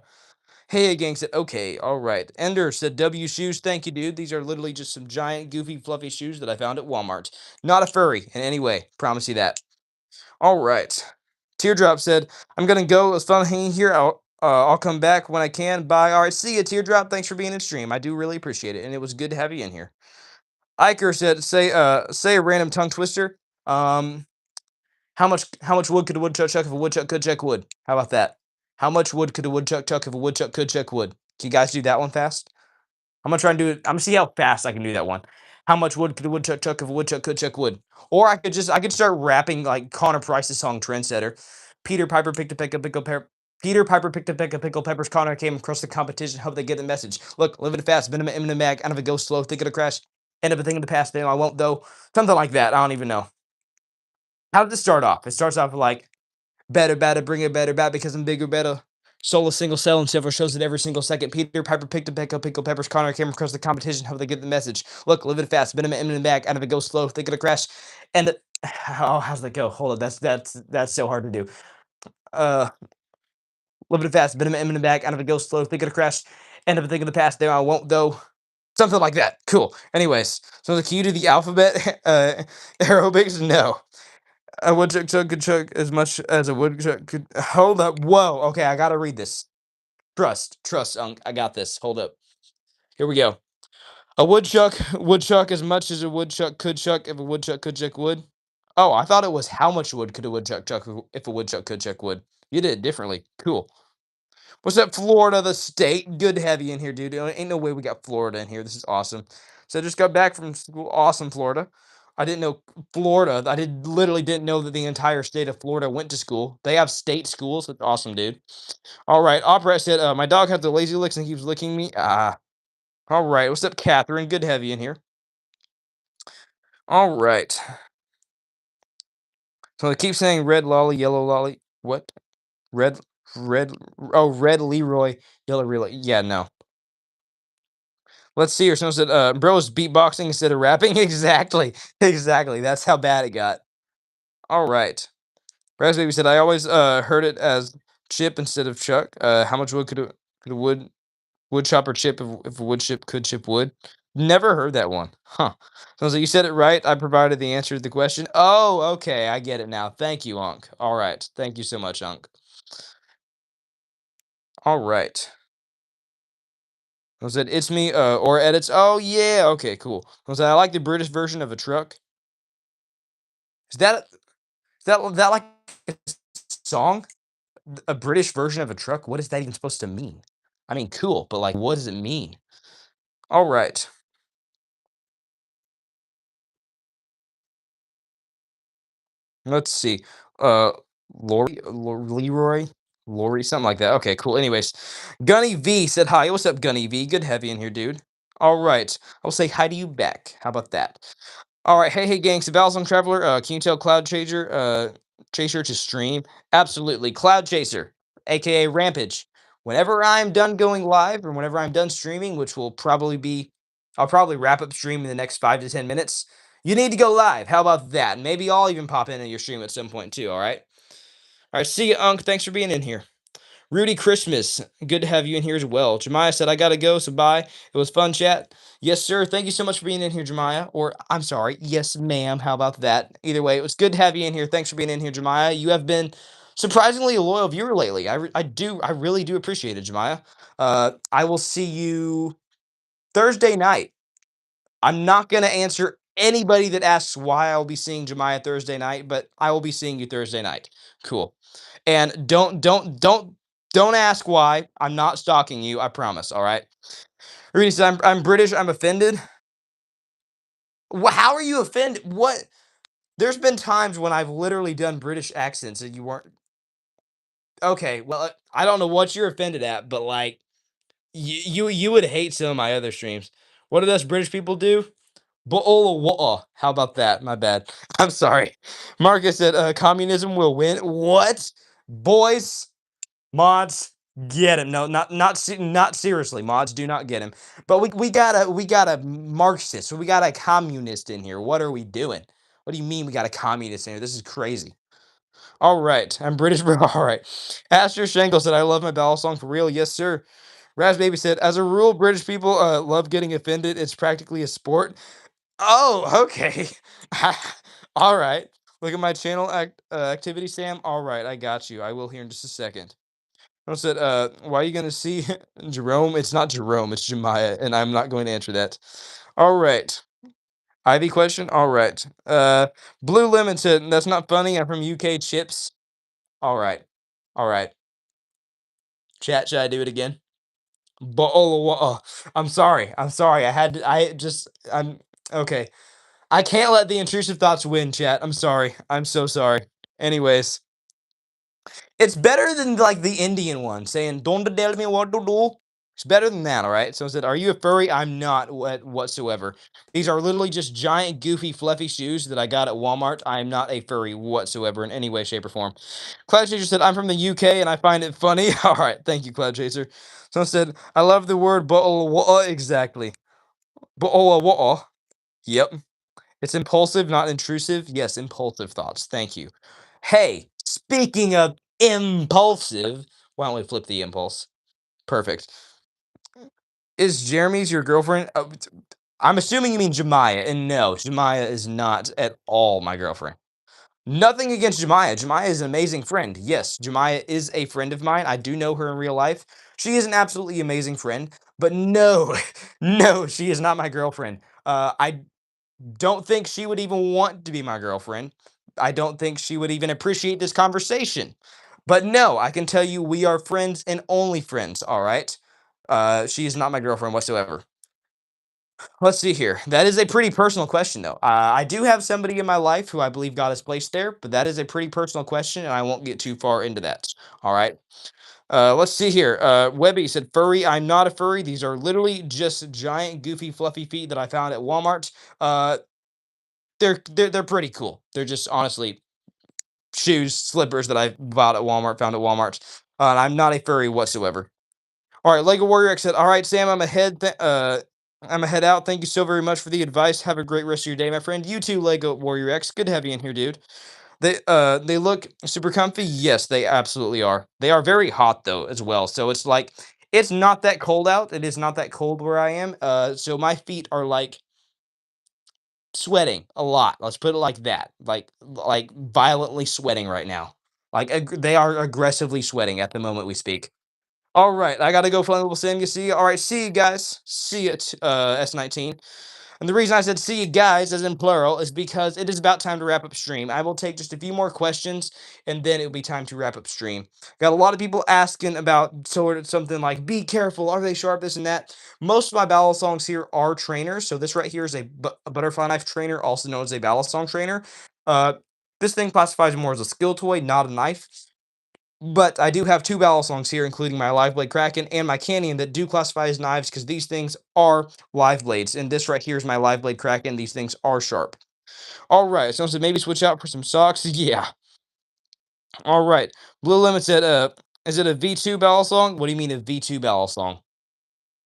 Hey, gang said, okay, all right. Ender said, W shoes, thank you, dude. These are literally just some giant, goofy, fluffy shoes that I found at Walmart. Not a furry in any way. Promise you that. All right. Teardrop said, I'm going to go. It was fun hanging here. I'll come back when I can. Bye. All right, see you, Teardrop. Thanks for being in stream. I do really appreciate it, and it was good to have you in here. Iker said, say a random tongue twister. Um, how much wood could a woodchuck chuck if a woodchuck could chuck wood? How about that? How much wood could a woodchuck chuck if a woodchuck could chuck wood? Can you guys do that one fast? I'm gonna try and do it. I'm gonna see how fast I can do that one. How much wood could a woodchuck chuck if a woodchuck could chuck wood? Or I could start rapping like Connor Price's song Trendsetter. Peter Piper picked a peck of pickle pepper. Peter Piper picked a peck of pickle peppers. Connor came across the competition. Hope they get the message. Look, living fast, been in a mag, out of a go slow, think of a crash. End up a thing in the past, then I won't though. Something like that. I don't even know. How did this start off? It starts off with like better, better, bring it better, back because I'm bigger, better. Solo single cell and several shows it every single second. Peter Piper picked a peck of pickle peppers. Connor came across the competition. How they get the message? Look, live it fast. Been in the back. Out of it go slow. Think of a crash. And oh, how's that go? Hold on. That's so hard to do. Uh, live it fast. Been in the back. Out of it go slow. Think of a crash. End up thinking of the past. There I won't though. Something like that. Cool. Anyways, so the key to the alphabet aerobics. No. A woodchuck could chuck as much as a woodchuck could. Hold up. Whoa. Okay, I gotta read this. Trust, Unk. I got this. Hold up. Here we go. A woodchuck, woodchuck as much as a woodchuck could chuck if a woodchuck could chuck wood. Oh, I thought it was how much wood could a woodchuck chuck if a woodchuck could chuck wood. You did it differently. Cool. What's up, Florida, the state? Good to have you in here, dude. Ain't no way we got Florida in here. This is awesome. So I just got back from school. Awesome, Florida. I didn't know Florida. I did literally didn't know that the entire state of Florida went to school. They have state schools. That's awesome, dude. All right. Opera said, my dog has the lazy licks and keeps licking me. Ah. All right. What's up, Catherine? Good to have you in here. All right. So they keep saying red lolly, yellow lolly. What? Red, red. Oh, red Leroy, yellow Relay. Yeah, no. Let's see here. Someone said, bro's beatboxing instead of rapping. Exactly. Exactly. That's how bad it got. All right. Raz Baby said, I always heard it as chip instead of chuck. How much wood could a wood chopper chip if a wood chip could chip wood? Never heard that one. Huh. So you said it right. I provided the answer to the question. Oh, okay. I get it now. Thank you, Unc. All right. Thank you so much, Unc. All right. I said, it's me, or edits. Oh, yeah. Okay, cool. I said, I like the British version of a truck. Is that like a song? A British version of a truck? What is that even supposed to mean? I mean, cool, but like, what does it mean? All right. Let's see. Uh, Leroy, Lori, something like that. Okay, cool. Anyways, Gunny V said hi. What's up, Gunny V? Good to have you in here, dude. All right, I'll say hi to you back. How about that? All right, hey, gangs, the Balisong Traveler. Can you tell Chaser to stream? Absolutely, Cloud Chaser, aka Rampage. Whenever I'm done going live, or whenever I'm done streaming, which will probably be, I'll probably wrap up stream in the next 5 to 10 minutes. You need to go live. How about that? Maybe I'll even pop into your stream at some point too. All right. All right. See you, Unc. Thanks for being in here. Rudy Christmas, good to have you in here as well. Jemiah said, I gotta go, so bye. It was fun chat. Yes, sir. Thank you so much for being in here, Jemiah. Or, I'm sorry, yes, ma'am. How about that? Either way, it was good to have you in here. Thanks for being in here, Jemiah. You have been surprisingly a loyal viewer lately. I really do appreciate it, Jemiah. I will see you Thursday night. I'm not going to answer anybody that asks why I'll be seeing Jemiah Thursday night, but I will be seeing you Thursday night. Cool. And don't ask why. I'm not stalking you. I promise. All right. Rudy said, I'm British. I'm offended. How are you offended? What? There's been times when I've literally done British accents and you weren't. Okay. Well, I don't know what you're offended at, but like you would hate some of my other streams. What do us British people do? How about that? My bad. I'm sorry. Marcus said, communism will win. What? Boys, mods, get him. No, not seriously. Mods, do not get him. But we got a Marxist. So we got a communist in here. What are we doing? What do you mean we got a communist in here? This is crazy. All right. I'm British, bro. All right. Aster Shangle said, I love my battle song for real. Yes, sir. Raz Baby said, as a rule, British people love getting offended. It's practically a sport. Oh, okay. All right. Look at my channel activity, Sam. All right, I got you. I will here in just a second. I said, why are you gonna see Jerome? It's not Jerome, it's Jemiah, and I'm not going to answer that. All right. Ivy question. All right. Blue Lemon said, that's not funny. I'm from UK Chips. All right. All right. Chat, should I do it again? I'm sorry. I'm sorry. I'm okay. I can't let the intrusive thoughts win, chat. I'm sorry. I'm so sorry. Anyways, it's better than like the Indian one saying "Don't tell me what to do." It's better than that, all right? So I said, "Are you a furry?" I'm not whatsoever. These are literally just giant, goofy, fluffy shoes that I got at Walmart. I am not a furry whatsoever in any way, shape, or form. Cloud Chaser said, "I'm from the UK and I find it funny." All right, thank you, Cloud Chaser. So I said, "I love the word exactly. Yep. It's impulsive, not intrusive. Yes, impulsive thoughts. Thank you. Hey, speaking of impulsive, why don't we flip the impulse? Perfect. Is Jeremy's your girlfriend? I'm assuming you mean Jemiah, and no, Jemiah is not at all my girlfriend. Nothing against Jemiah. Jemiah is an amazing friend. Yes, Jemiah is a friend of mine. I do know her in real life. She is an absolutely amazing friend. But no, no, she is not my girlfriend. I don't think she would even want to be my girlfriend. I don't think she would even appreciate this conversation. But no, I can tell you we are friends and only friends, all right? She is not my girlfriend whatsoever. Let's see here. That is a pretty personal question, though. I do have somebody in my life who I believe God has placed there, but that is a pretty personal question, and I won't get too far into that. All right. Let's see here. Webby said, "Furry. I'm not a furry. These are literally just giant, goofy, fluffy feet that I found at Walmart. Uh, they're pretty cool. They're just honestly shoes, slippers that I bought at Walmart, found at Walmart. And I'm not a furry whatsoever." All right, Lego Warrior X said, "All right, Sam, I'm a head out. Thank you so very much for the advice. Have a great rest of your day, my friend. You too, Lego Warrior X. Good to have you in here, dude. They look super comfy. Yes, they absolutely are. They are very hot though as well. So it's like it's not that cold out. It is not that cold where I am. So my feet are like sweating a lot. Let's put it like that. Like violently sweating right now. Like they are aggressively sweating at the moment we speak. All right, I gotta go, Flammable Sam. You see, all right, see you guys. See it, S19. And the reason I said see you guys, as in plural, is because it is about time to wrap up stream. I will take just a few more questions, and then it'll be time to wrap up stream. Got a lot of people asking about sort of something like, be careful, are they sharp, this and that. Most of my balisongs here are trainers. So this right here is a butterfly knife trainer, also known as a balisong trainer. Uh, this thing classifies more as a skill toy, not a knife. But I do have two balisongs here, including my live blade kraken and my canyon, that do classify as knives because these things are live blades. And this right here is my live blade kraken. These things are sharp. All right. Someone said maybe switch out for some socks. Yeah. All right. Blue Lemon said, is it a V2 balisong? What do you mean a V2 balisong?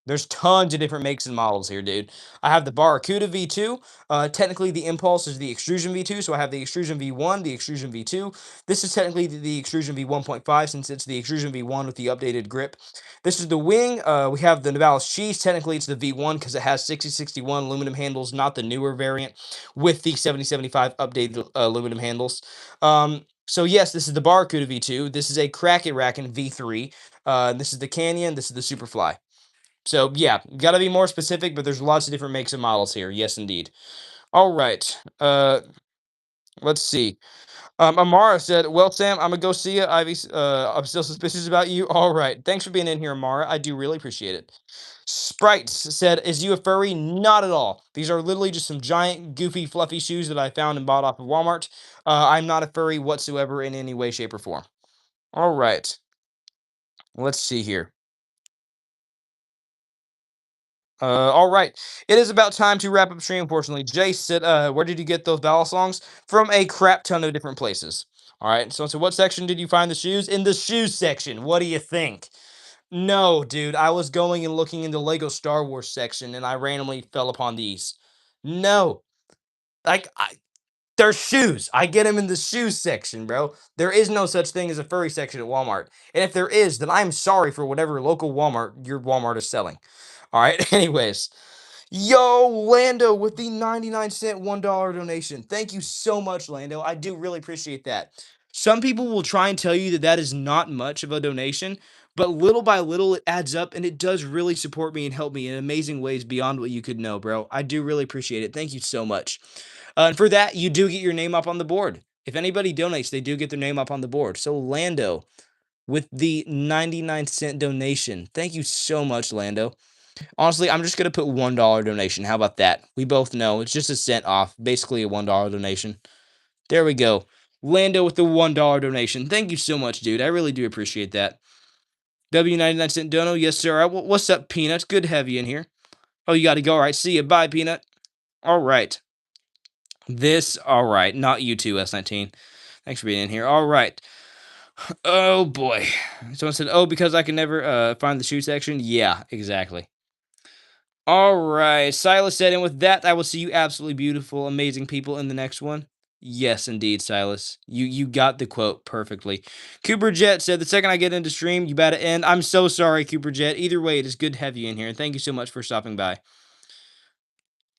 There's tons of different makes and models here, dude. I have the Barracuda V2. Technically, the Impulse is the Extrusion V2, so I have the Extrusion V1, the Extrusion V2. This is technically the Extrusion V1.5, since it's the Extrusion V1 with the updated grip. This is the Wing. We have the Navalis Cheese. Technically, it's the V1 because it has 6061 aluminum handles, not the newer variant with the 7075 updated aluminum handles. So yes, this is the Barracuda V2. This is a Kraken Racken V3. This is the Canyon. This is the Superfly. So yeah, gotta be more specific, but there's lots of different makes and models here. Yes, indeed. All right. Let's see. Amara said, "Well, Sam, I'm gonna go see you. I'm still suspicious about you. All right. Thanks for being in here, Amara. I do really appreciate it." Sprites said, "Is you a furry? Not at all. These are literally just some giant, goofy, fluffy shoes that I found and bought off of Walmart. I'm not a furry whatsoever in any way, shape, or form." All right. Let's see here. All right. It is about time to wrap up stream, unfortunately. Jay said, where did you get those ballad songs? From a crap ton of different places. All right. So, what section did you find the shoes? In the shoes section. What do you think? No, dude. I was going and looking in the Lego Star Wars section and I randomly fell upon these. No. Like, they're shoes. I get them in the shoes section, bro. There is no such thing as a furry section at Walmart. And if there is, then I'm sorry for whatever local Walmart your Walmart is selling. All right. Anyways, yo, Lando with the 99-cent $1 donation. Thank you so much, Lando. I do really appreciate that. Some people will try and tell you that that is not much of a donation, but little by little it adds up and it does really support me and help me in amazing ways beyond what you could know, bro. I do really appreciate it. Thank you so much. And for that, you do get your name up on the board. If anybody donates, they do get their name up on the board. So, Lando with the 99-cent donation. Thank you so much, Lando. Honestly, I'm just gonna put $1 donation. How about that? We both know it's just a cent off, basically a $1 donation. There we go. Lando with the $1 donation. Thank you so much, dude. I really do appreciate that. W99-cent dono, yes sir. What's up, Peanuts? Good to have you in here. Oh, you gotta go. All right, see you. Bye, Peanut. All right. All right. Not you too, S19. Thanks for being in here. All right. Oh boy. Someone said, "Oh, because I can never find the shoe section." Yeah, exactly. All right. Silas said, and with that, I will see you absolutely beautiful, amazing people in the next one. Yes, indeed, Silas. You got the quote perfectly. Cooper Jet said, the second I get into stream, you better end. I'm so sorry, Cooper Jet. Either way, it is good to have you in here, and thank you so much for stopping by.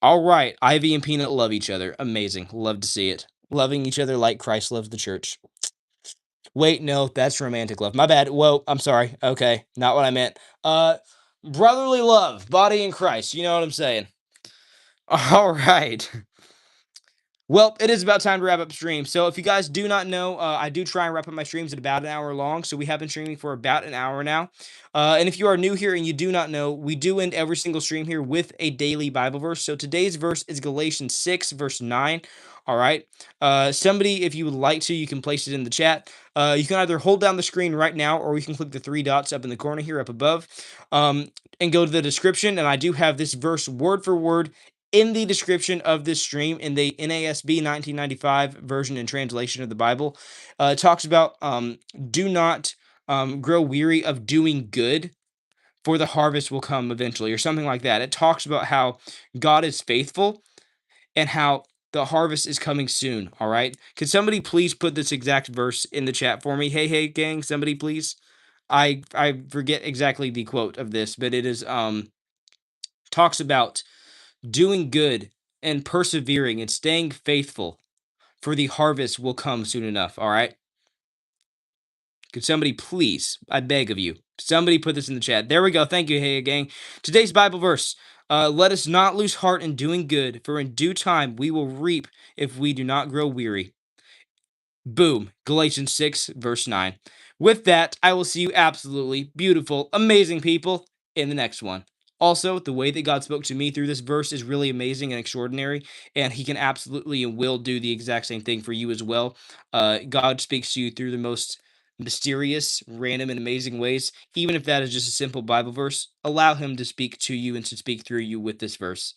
All right. Ivy and Peanut love each other. Amazing. Love to see it. Loving each other like Christ loves the church. Wait, no, that's romantic love. My bad. Whoa, I'm sorry. Okay, not what I meant. Brotherly love, body in Christ. You know what I'm saying? All right. Well, it is about time to wrap up stream. So if you guys do not know, I do try and wrap up my streams at about an hour long. So we have been streaming for about an hour now. And if you are new here and you do not know, we do end every single stream here with a daily Bible verse. So today's verse is Galatians 6, verse 9. All right. Somebody, if you would like to, you can place it in the chat. You can either hold down the screen right now, or you can click the three dots up in the corner here up above, and go to the description. And I do have this verse word for word in the description of this stream in the NASB 1995 version and translation of the Bible. It talks about do not grow weary of doing good, for the harvest will come eventually, or something like that. It talks about how God is faithful and how the harvest is coming soon. All right. Could somebody please put this exact verse in the chat for me? Hey, gang, somebody please. I forget exactly the quote of this, but it is talks about doing good and persevering and staying faithful, for the harvest will come soon enough. All right. Could somebody please, I beg of you, somebody put this in the chat. There we go. Thank you, hey gang. Today's Bible verse. Let us not lose heart in doing good, for in due time we will reap if we do not grow weary. Boom. Galatians 6, verse 9. With that, I will see you absolutely beautiful, amazing people in the next one. Also, the way that God spoke to me through this verse is really amazing and extraordinary, and He can absolutely and will do the exact same thing for you as well. God speaks to you through the most mysterious, random, and amazing ways. Even if that is just a simple Bible verse, allow Him to speak to you and to speak through you with this verse.